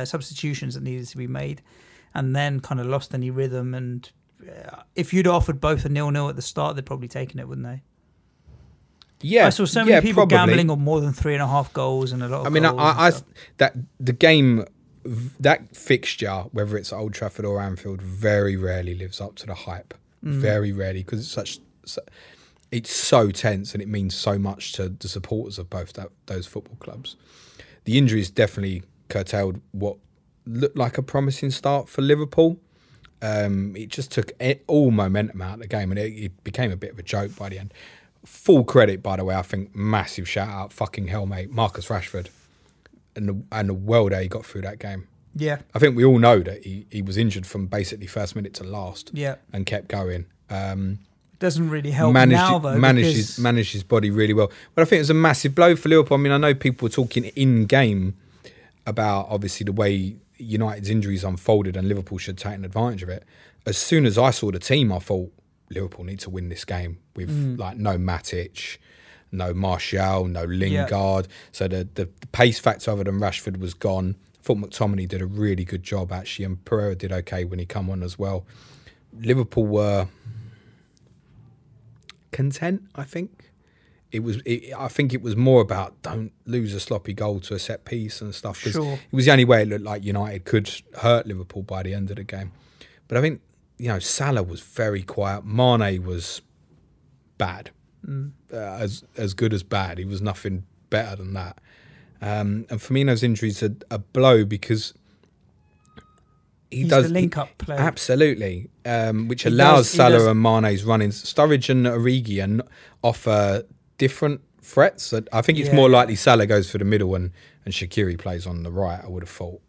substitutions that needed to be made, and then kind of lost any rhythm. And if you'd offered both a 0-0 at the start, they'd probably taken it, wouldn't they? Yeah, I saw so many people probably gambling on more than 3.5 goals and a lot of goals. I that the game, that fixture, whether it's at Old Trafford or Anfield, very rarely lives up to the hype. Very rarely, because it's so tense and it means so much to the supporters of both those football clubs. The injuries definitely curtailed what looked like a promising start for Liverpool. It just took all momentum out of the game, and it became a bit of a joke by the end. Full credit, by the way, I think, massive shout out, fucking hell, mate, Marcus Rashford, and the world that he got through that game. Yeah, I think we all know that he was injured from basically first minute to last. Yeah, and kept going. Doesn't really help now though. Managed his body really well. But I think it was a massive blow for Liverpool. I mean, I know people were talking in game about obviously the way United's injuries unfolded and Liverpool should take an advantage of it. As soon as I saw the team, I thought Liverpool need to win this game with like no Matic, no Martial, no Lingard. So the pace factor other than Rashford was gone. I thought McTominay did a really good job actually, and Pereira did okay when he come on as well. Liverpool were content, I think. I think it was more about don't lose a sloppy goal to a set piece and stuff, because it was the only way it looked like United could hurt Liverpool by the end of the game. But I think, Salah was very quiet. Mane was bad, as good as bad. He was nothing better than that. And Firmino's injuries are a blow, because he's the link-up player. Absolutely, which allows Salah and Mane's run-ins. Sturridge and Origi offer different threats. I think it's more likely Salah goes for the middle and Shaqiri plays on the right, I would have thought.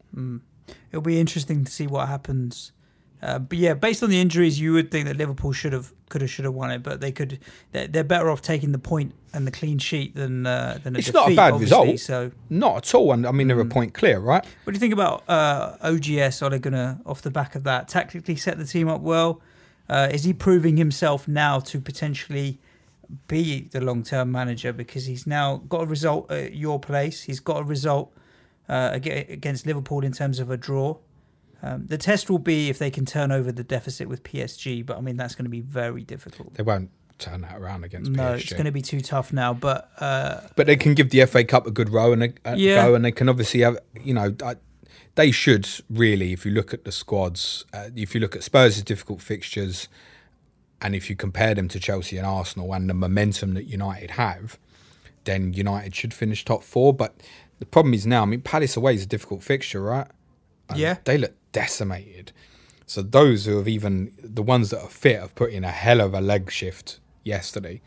It'll be interesting to see what happens. But yeah, based on the injuries, you would think that Liverpool should have won it, but they're better off taking the point and the clean sheet than a defeat. It's not a bad result. So not at all. And I mean, they're a point clear, right? What do you think about OGS? Are they going to, off the back of that, tactically set the team up well? Is he proving himself now to potentially be the long-term manager, because he's now got a result at your place? He's got a result against Liverpool in terms of a draw. The test will be if they can turn over the deficit with PSG, but I mean, that's going to be very difficult. They won't turn that around against PSG. No, it's going to be too tough now. But they can give the FA Cup a good row and go, and they can obviously have, they should really, if you look at the squads, if you look at Spurs' difficult fixtures, and if you compare them to Chelsea and Arsenal and the momentum that United have, then United should finish top 4. But the problem is now, I mean, Palace away is a difficult fixture, right? And they look decimated. So those who have the ones that are fit have put in a hell of a leg shift yesterday.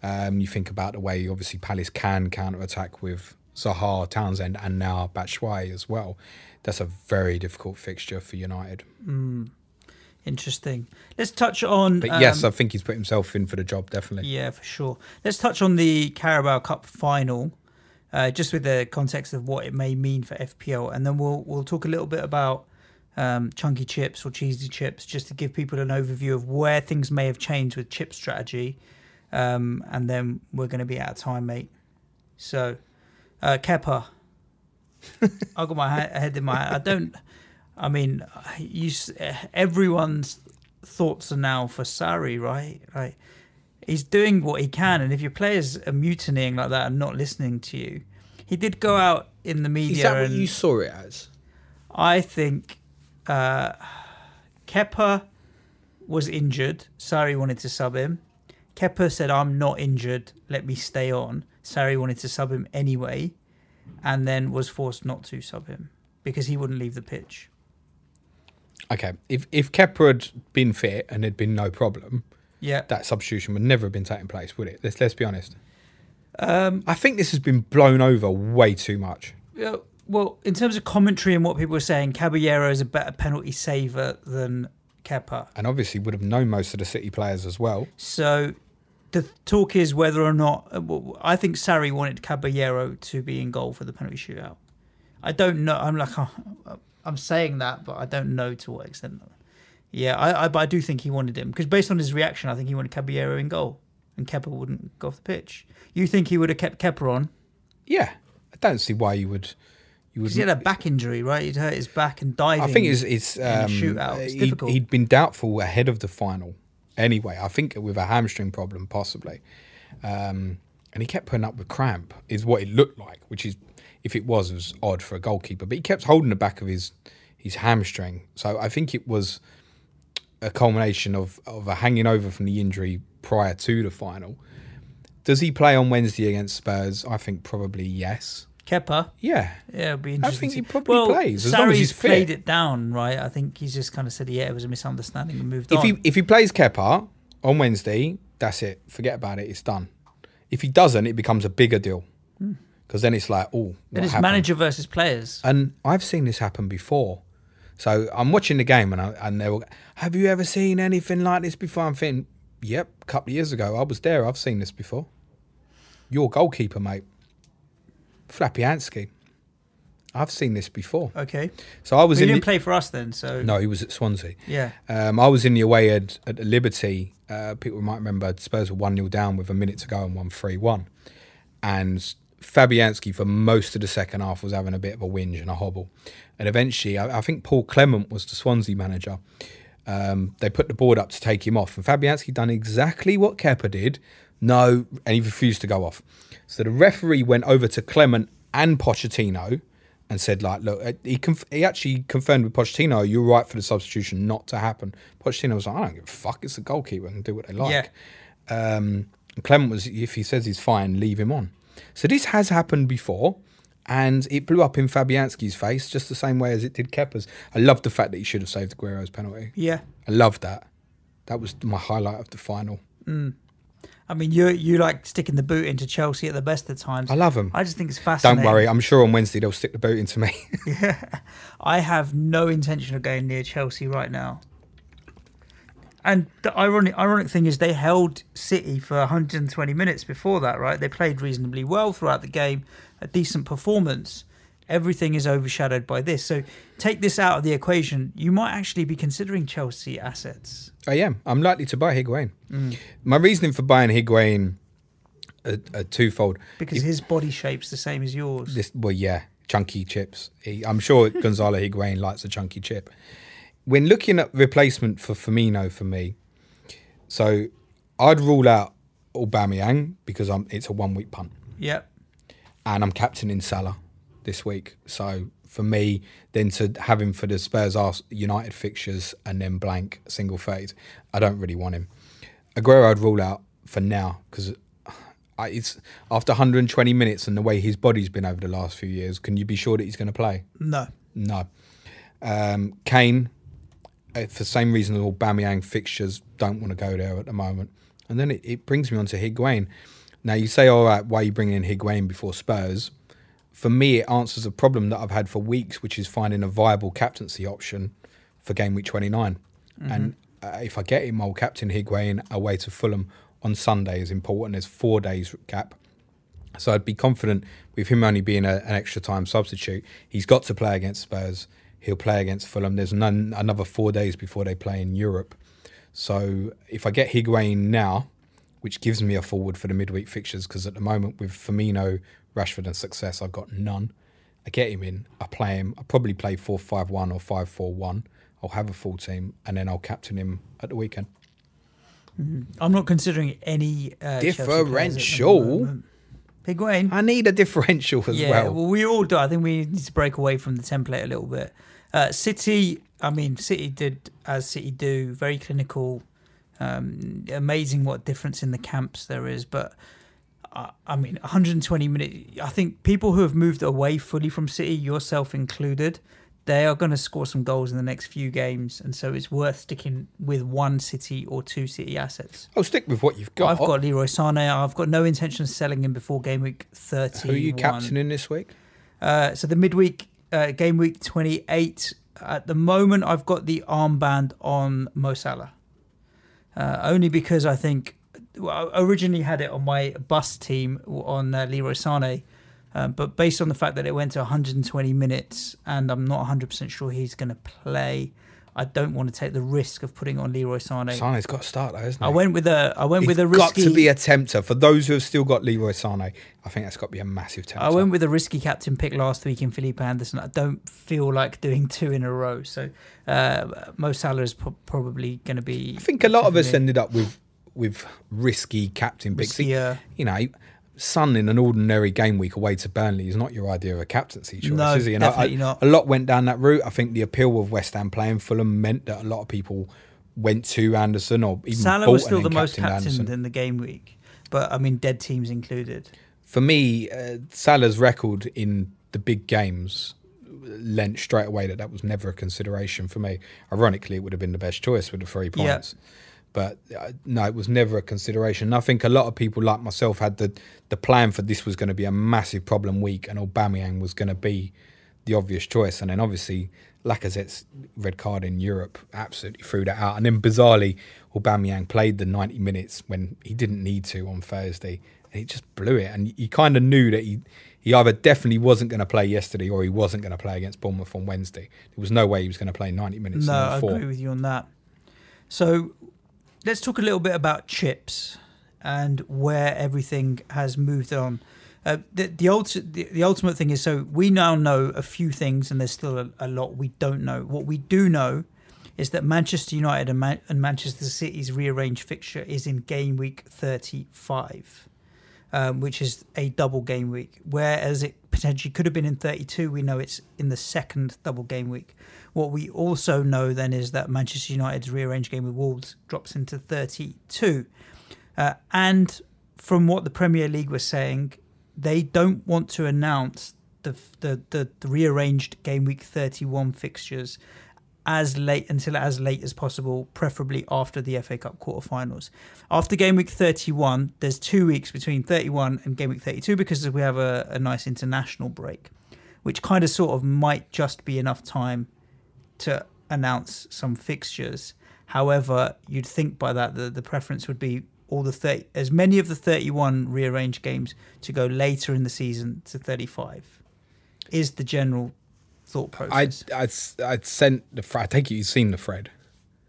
You think about the way, obviously, Palace can counter-attack with Zaha, Townsend, and now Batshuayi as well. That's a very difficult fixture for United. Interesting. Let's touch on... But yes, I think he's put himself in for the job, definitely. Yeah, for sure. Let's touch on the Carabao Cup final, just with the context of what it may mean for FPL. And then we'll talk a little bit about chunky chips or cheesy chips, just to give people an overview of where things may have changed with chip strategy. And then we're going to be out of time, mate. So, Kepa. I got my head in my... everyone's thoughts are now for Sarri, right? Like, he's doing what he can, and if your players are mutinying like that and not listening to you, he did go out in the media. Is that what you saw it as? I think Kepa was injured. Sarri wanted to sub him. Kepa said, "I'm not injured. Let me stay on." Sarri wanted to sub him anyway. and then was forced not to sub him because he wouldn't leave the pitch. Okay, if Kepa had been fit and there'd been no problem, Yeah. that substitution would never have been taking place, would it? Let's be honest. I think this has been blown over way too much. Well, in terms of commentary and what people were saying, Caballero is a better penalty saver than Kepa. And obviously would have known most of the City players as well. So the talk is whether or not... I think Sarri wanted Caballero to be in goal for the penalty shootout. I don't know. I'm saying that, but I don't know to what extent. Yeah, but I do think he wanted him. Because based on his reaction, I think he wanted Caballero in goal. And Kepa wouldn't go off the pitch. You think he would have kept Kepa on? Yeah. I don't see why you would... Because he had a back injury, right? He'd hurt his back and diving. I think it's shootout. It's difficult. He'd been doubtful ahead of the final anyway. I think with a hamstring problem, possibly. And he kept putting up with cramp, is what it looked like, which is, if it was odd for a goalkeeper. But he kept holding the back of his hamstring. So I think it was a culmination of a hanging over from the injury prior to the final. Does he play on Wednesday against Spurs? I think probably yes. Kepa? Yeah. Yeah, it'd be interesting. I think he probably plays, as long as he's fit. Played it down, right? I think he's just kind of said, yeah, it was a misunderstanding and moved on. If he plays Kepa on Wednesday, that's it. Forget about it. It's done. If he doesn't, it becomes a bigger deal. Because then it's like, oh, then it's manager versus players. And I've seen this happen before. So I'm watching the game and they will, have you ever seen anything like this before? I'm thinking, yep, a couple of years ago, I was there. I've seen this before. Your goalkeeper, mate. Fabianski. I've seen this before. Okay. So I was he didn't play for us then, so... No, he was at Swansea. Yeah. I was in the away at the Liberty. People might remember Spurs were 1-0 down with a minute to go and won 3-1. And Fabianski, for most of the second half, was having a bit of a whinge and a hobble. And eventually, I think Paul Clement was the Swansea manager. They put the board up to take him off. And Fabianski done exactly what Kepa did. No, and he refused to go off. So the referee went over to Clement and Pochettino and said, like, look, he actually confirmed with Pochettino, you're right for the substitution not to happen. Pochettino was like, I don't give a fuck, it's a goalkeeper and do what they like. Yeah. And Clement was, if he says he's fine, leave him on. So this has happened before, and it blew up in Fabianski's face just the same way as it did Kepa's. I love the fact that he should have saved Aguero's penalty. Yeah. I love that. That was my highlight of the final. I mean, you like sticking the boot into Chelsea at the best of times. I love them. I just think it's fascinating. Don't worry, I'm sure on Wednesday they'll stick the boot into me. Yeah, I have no intention of going near Chelsea right now. And the ironic thing is they held City for 120 minutes before that, right? They played reasonably well throughout the game, a decent performance. Everything is overshadowed by this. So take this out of the equation. You might actually be considering Chelsea assets. I am. I'm likely to buy Higuain. My reasoning for buying Higuain are twofold. Because his body shape's the same as yours. Well, yeah, chunky chips. I'm sure Gonzalo Higuain likes a chunky chip. When looking at replacement for Firmino for me, so I'd rule out Aubameyang because it's a 1 week punt. Yep. And I'm captaining Salah this week. So for me, then to have him for the Spurs United fixtures and then blank single phase, I don't really want him. Aguero I'd rule out for now because it's after 120 minutes and the way his body's been over the last few years, can you be sure that he's going to play? No. Kane, for the same reason as Aubameyang fixtures, don't want to go there at the moment. And then it brings me on to Higuain. Now you say, all right, why are you bringing in Higuain before Spurs? For me, it answers a problem that I've had for weeks, which is finding a viable captaincy option for game week 29. And if I get him, I'll captain Higuain away to Fulham on Sunday is important. There's 4 days gap. So I'd be confident with him only being an extra time substitute. He's got to play against Spurs. He'll play against Fulham. There's another 4 days before they play in Europe. So if I get Higuain now, which gives me a forward for the midweek fixtures, because at the moment with Firmino, Rashford and Success, I've got none. I get him in, I play him. I'll probably play 4-5-1 or 5-4-1. I'll have a full team, and then I'll captain him at the weekend. I'm not considering any differential. Higuain. I need a differential as well. Yeah, well, we all do. I think we need to break away from the template a little bit. City did as City do, very clinical. Amazing what difference in the camps there is. But I mean, 120 minutes. I think people who have moved away fully from City, yourself included, they are going to score some goals in the next few games, and so it's worth sticking with one City or two City assets. I'll stick with what you've got. I've got Leroy Sané. I've got no intention of selling him before game week 30. Who are you captaining this week? So the midweek, game week 28. At the moment, I've got the armband on Mo Salah. Only because I think... Well, I originally had it on my bus team on Leroy Sané, but based on the fact that it went to 120 minutes and I'm not 100% sure he's going to play, I don't want to take the risk of putting on Leroy Sané. Sané's got to start though, hasn't he? I went with a risky... got to be a tempter. For those who have still got Leroy Sané, I think that's got to be a massive tempter. I went with a risky captain pick last week in Felipe Anderson. I don't feel like doing two in a row, so Mo Salah is probably going to be... I think a lot of us ended up with risky captain picks. Riskier. You know, Son in an ordinary game week away to Burnley is not your idea of a captaincy choice, no, is he? Definitely not. A lot went down that route. I think the appeal of West Ham playing Fulham meant that a lot of people went to Anderson or even Salah was still the most captained in the game week, but I mean, dead teams included. For me, Salah's record in the big games lent straight away that was never a consideration for me. Ironically, it would have been the best choice with the 3 points. Yeah. But no, it was never a consideration. And I think a lot of people like myself had the plan for this was going to be a massive problem week and Aubameyang was going to be the obvious choice. And then obviously Lacazette's red card in Europe absolutely threw that out. And then bizarrely, Aubameyang played the 90 minutes when he didn't need to on Thursday. And he just blew it. And you kind of knew that he either definitely wasn't going to play yesterday or he wasn't going to play against Bournemouth on Wednesday. There was no way he was going to play 90 minutes. No, I agree with you on that. So... let's talk a little bit about chips and where everything has moved on. The ultimate thing is, so we now know a few things and there's still a lot we don't know. What we do know is that Manchester United and Manchester City's rearranged fixture is in game week 35, which is a double game week. Whereas it potentially could have been in 32, we know it's in the second double game week. What we also know then is that Manchester United's rearranged game with Wolves drops into 32. And from what the Premier League was saying, they don't want to announce the rearranged game week 31 fixtures as late as possible, preferably after the FA Cup quarterfinals. After game week 31, there's 2 weeks between 31 and game week 32 because we have a nice international break, which kind of sort of might just be enough time to announce some fixtures. However, you'd think by that the preference would be as many of the 31 rearranged games to go later in the season to 35 is the general thought process. I'd sent the thread. I take it you've seen the thread.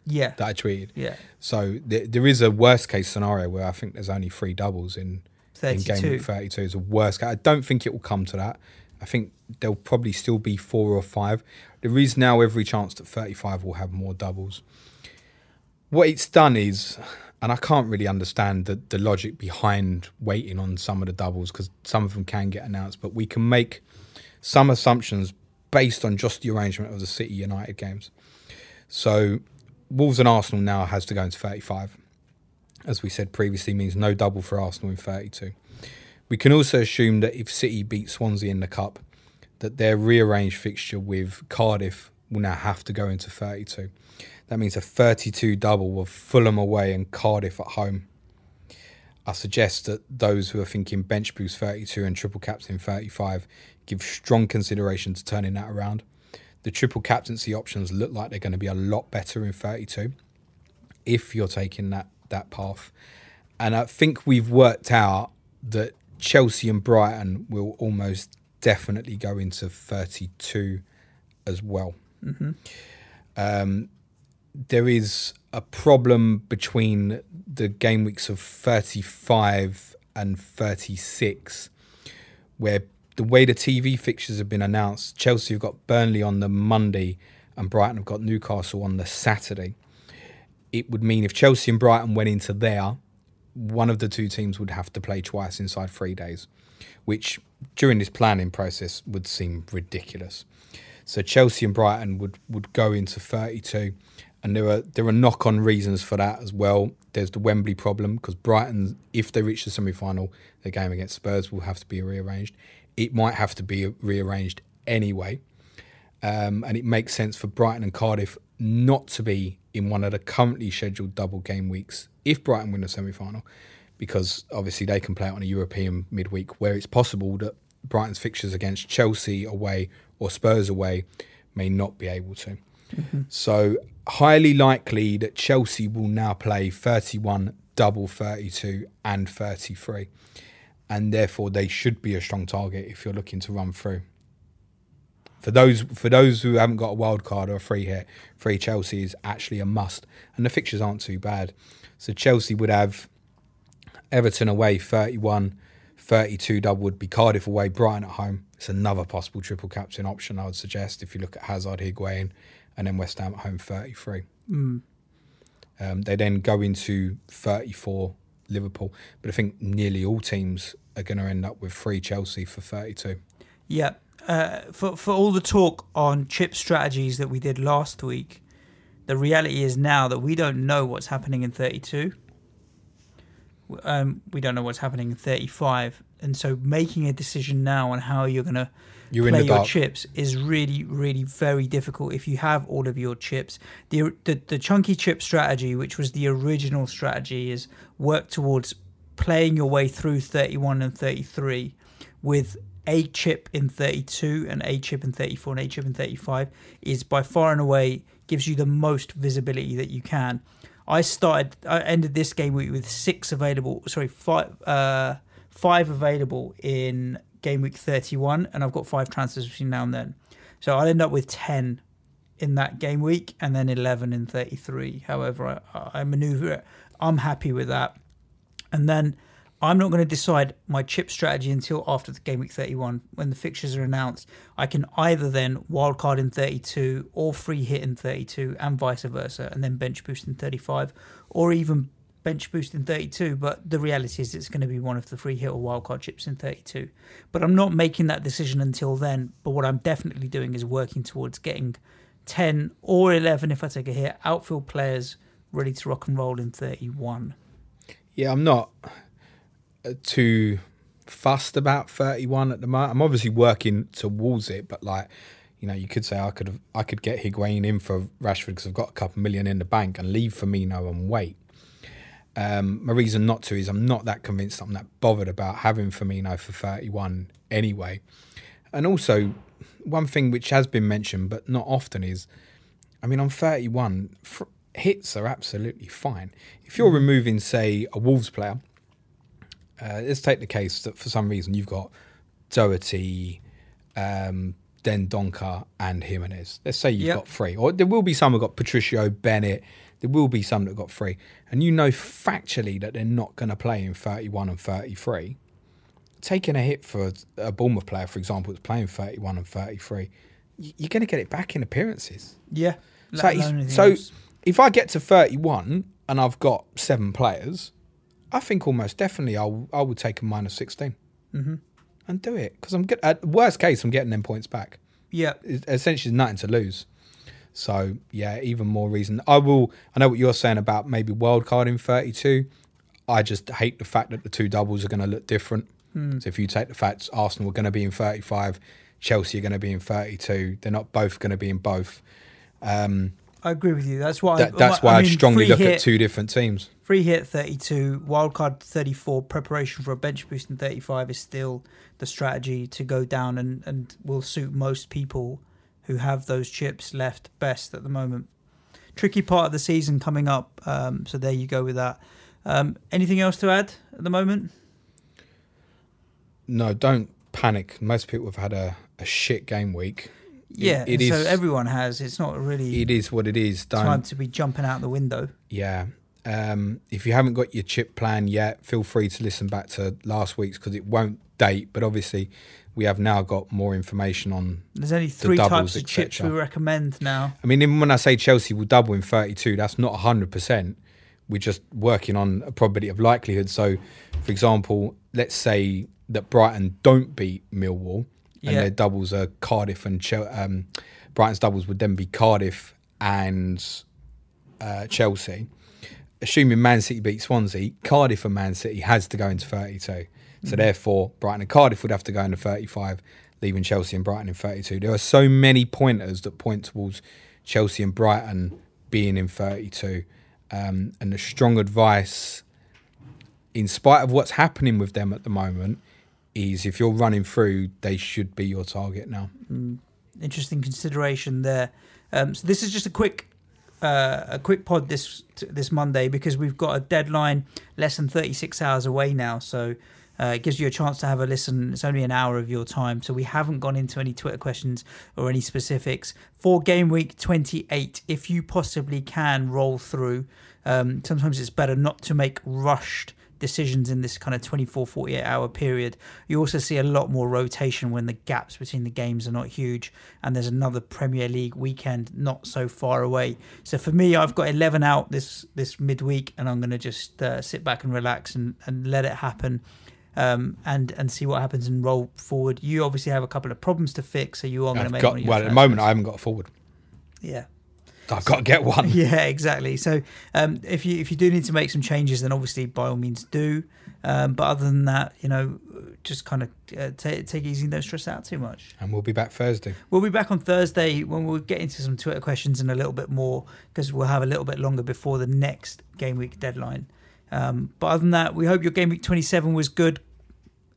Yeah. That I tweeted. Yeah. So there is a worst case scenario where I think there's only 3 doubles in game week 32. It's a worst case. I don't think it will come to that. I think there'll probably still be 4 or 5. There is now every chance that 35 will have more doubles. What it's done is, and I can't really understand the logic behind waiting on some of the doubles because some of them can get announced, but we can make some assumptions based on just the arrangement of the City United games. So Wolves and Arsenal now has to go into 35. As we said previously, means no double for Arsenal in 32. We can also assume that if City beat Swansea in the Cup, that their rearranged fixture with Cardiff will now have to go into 32. That means a 32 double of Fulham away and Cardiff at home. I suggest that those who are thinking bench boost 32 and triple captain 35 give strong consideration to turning that around. The triple captaincy options look like they're going to be a lot better in 32 if you're taking that path. And I think we've worked out that Chelsea and Brighton will almost definitely go into 32 as well. Mm-hmm. There is a problem between the game weeks of 35 and 36 where the way the TV fixtures have been announced, Chelsea have got Burnley on the Monday and Brighton have got Newcastle on the Saturday. It would mean if Chelsea and Brighton went into there, one of the two teams would have to play twice inside 3 days, which during this planning process would seem ridiculous. So Chelsea and Brighton would go into 32 And there are knock-on reasons for that as well. There's the Wembley problem, because Brighton, if they reach the semi-final, their game against Spurs will have to be rearranged. It might have to be rearranged anyway. And it makes sense for Brighton and Cardiff not to be in one of the currently scheduled double game weeks if Brighton win the semi-final, because obviously they can play it on a European midweek where it's possible that Brighton's fixtures against Chelsea away or Spurs away may not be able to. Mm-hmm. So highly likely that Chelsea will now play 31, double 32 and 33. And therefore they should be a strong target if you're looking to run through. For those who haven't got a wild card or a free hit, free Chelsea is actually a must. And the fixtures aren't too bad. So Chelsea would have Everton away 31, 32 double would be Cardiff away, Brighton at home. It's another possible triple captain option I would suggest if you look at Hazard, Higuain, and then West Ham at home 33. They then go into 34 Liverpool. But I think nearly all teams are going to end up with 3 Chelsea for 32. Yeah. For all the talk on chip strategies that we did last week, the reality is now that we don't know what's happening in 32. We don't know what's happening in 35. And so making a decision now on how you're going to play your chips is really, really very difficult if you have all of your chips. The chunky chip strategy, which was the original strategy, is work towards playing your way through 31 and 33 with a chip in 32 and a chip in 34 and a chip in 35 is by far and away gives you the most visibility that you can. I ended this game week with 5 available in game week 31, and I've got 5 transfers between now and then. So I'll end up with 10 in that game week and then 11 in 33. However, I maneuver it. I'm happy with that. And then I'm not going to decide my chip strategy until after the game week 31 when the fixtures are announced. I can either then wildcard in 32 or free hit in 32 and vice versa, and then bench boost in 35 or even bench boost in 32. But the reality is it's going to be one of the free hit or wildcard chips in 32. But I'm not making that decision until then. But what I'm definitely doing is working towards getting 10 or 11, if I take a hit, outfield players ready to rock and roll in 31. Yeah, I'm not too fussed about 31 at the moment. I'm obviously working towards it, but you could say I could get Higuain in for Rashford because I've got a couple million in the bank and leave Firmino and wait. My reason not to is I'm not that convinced, I'm that bothered about having Firmino for 31 anyway. And also, one thing which has been mentioned but not often is, on 31, hits are absolutely fine. If you're removing, say, a Wolves player, let's take the case that for some reason you've got Doherty, Dendoncker and Jimenez. Let's say you've got 3. Or there will be some who've got Patricio, Bennett. There will be some that got 3. And you know factually that they're not going to play in 31 and 33. Taking a hit for a Bournemouth player, for example, that's playing 31 and 33, you're going to get it back in appearances. Yeah. So if I get to 31 and I've got 7 players, I think almost definitely I would take a minus 16 and do it because at worst case I'm getting them points back. Yeah, essentially nothing to lose. So yeah, even more reason. I know what you're saying about maybe wildcard in 32. I just hate the fact that the 2 doubles are going to look different. So if you take the fact Arsenal are going to be in 35, Chelsea are going to be in 32, they're not both going to be in both. I agree with you. That's why I strongly look at 2 different teams. Free hit 32, wildcard 34, preparation for a bench boost in 35 is still the strategy to go down and will suit most people who have those chips left best at the moment. Tricky part of the season coming up, so there you go with that. Anything else to add at the moment? No, don't panic. Most people have had a shit game week. Yeah, so everyone has. It's not really... It is what it is. Time to be jumping out the window. Yeah. If you haven't got your chip plan yet, feel free to listen back to last week's because it won't date. But obviously, we have now got more information on There's only 3 types of chips we recommend now. When I say Chelsea will double in 32, that's not 100%. We're just working on a probability of likelihood. So, for example, let's say that Brighton don't beat Millwall. And their doubles are Cardiff and Brighton's doubles would then be Cardiff and Chelsea. Assuming Man City beat Swansea, Cardiff and Man City has to go into 32. So therefore, Brighton and Cardiff would have to go into 35, leaving Chelsea and Brighton in 32. There are so many pointers that point towards Chelsea and Brighton being in 32. And the strong advice, in spite of what's happening with them at the moment, is if you're running through, they should be your target now. Interesting consideration there. So this is just a quick pod this Monday, because we've got a deadline less than 36 hours away now, so it gives you a chance to have a listen. It's only an hour of your time, so we haven't gone into any Twitter questions or any specifics for game week 28. If you possibly can roll through, sometimes it's better not to make rushed decisions in this kind of 24-48 hour period. You also see a lot more rotation when the gaps between the games are not huge, and there's another Premier League weekend not so far away. So for me, I've got 11 out this midweek, and I'm going to just sit back and relax and let it happen, and see what happens and roll forward. You obviously have a couple of problems to fix, so you are going to make one of your at the moment I haven't got a forward. Yeah. I've got to get one. Yeah, exactly. So if you do need to make some changes, then obviously by all means do. But other than that, just kind of take it easy, don't stress out too much. And we'll be back Thursday. We'll be back on Thursday when we'll get into some Twitter questions and a little bit more, because we'll have a little bit longer before the next game week deadline. But other than that, we hope your game week 27 was good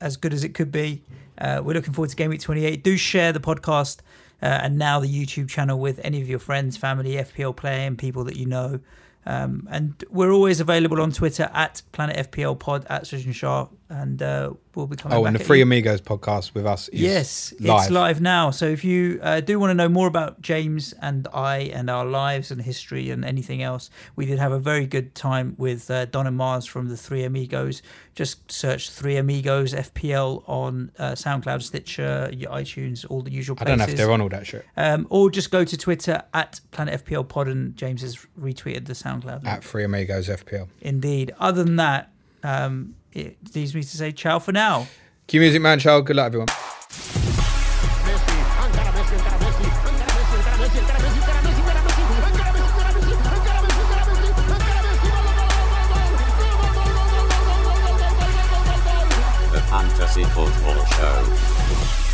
as it could be. We're looking forward to game week 28. Do share the podcast and now the YouTube channel with any of your friends, family, FPL player, and people that you know. And we're always available on Twitter at Planet FPL Pod, at Sujan Shah, and we'll be coming back. And the Free Amigos podcast with us is live. It's live now. So if you do want to know more about James and I and our lives and history and anything else, we did have a very good time with Don and Mars from the Three Amigos. Just search Three Amigos FPL on SoundCloud, Stitcher, iTunes, all the usual places. I don't know if they're on all that shit. Or just go to Twitter at Planet FPL Pod, and James has retweeted the SoundCloud. At Free Amigos FPL. Indeed. Other than that, it leaves me to say ciao for now. Cue music, man. Ciao. Good luck, everyone. The Fantasy Football Show.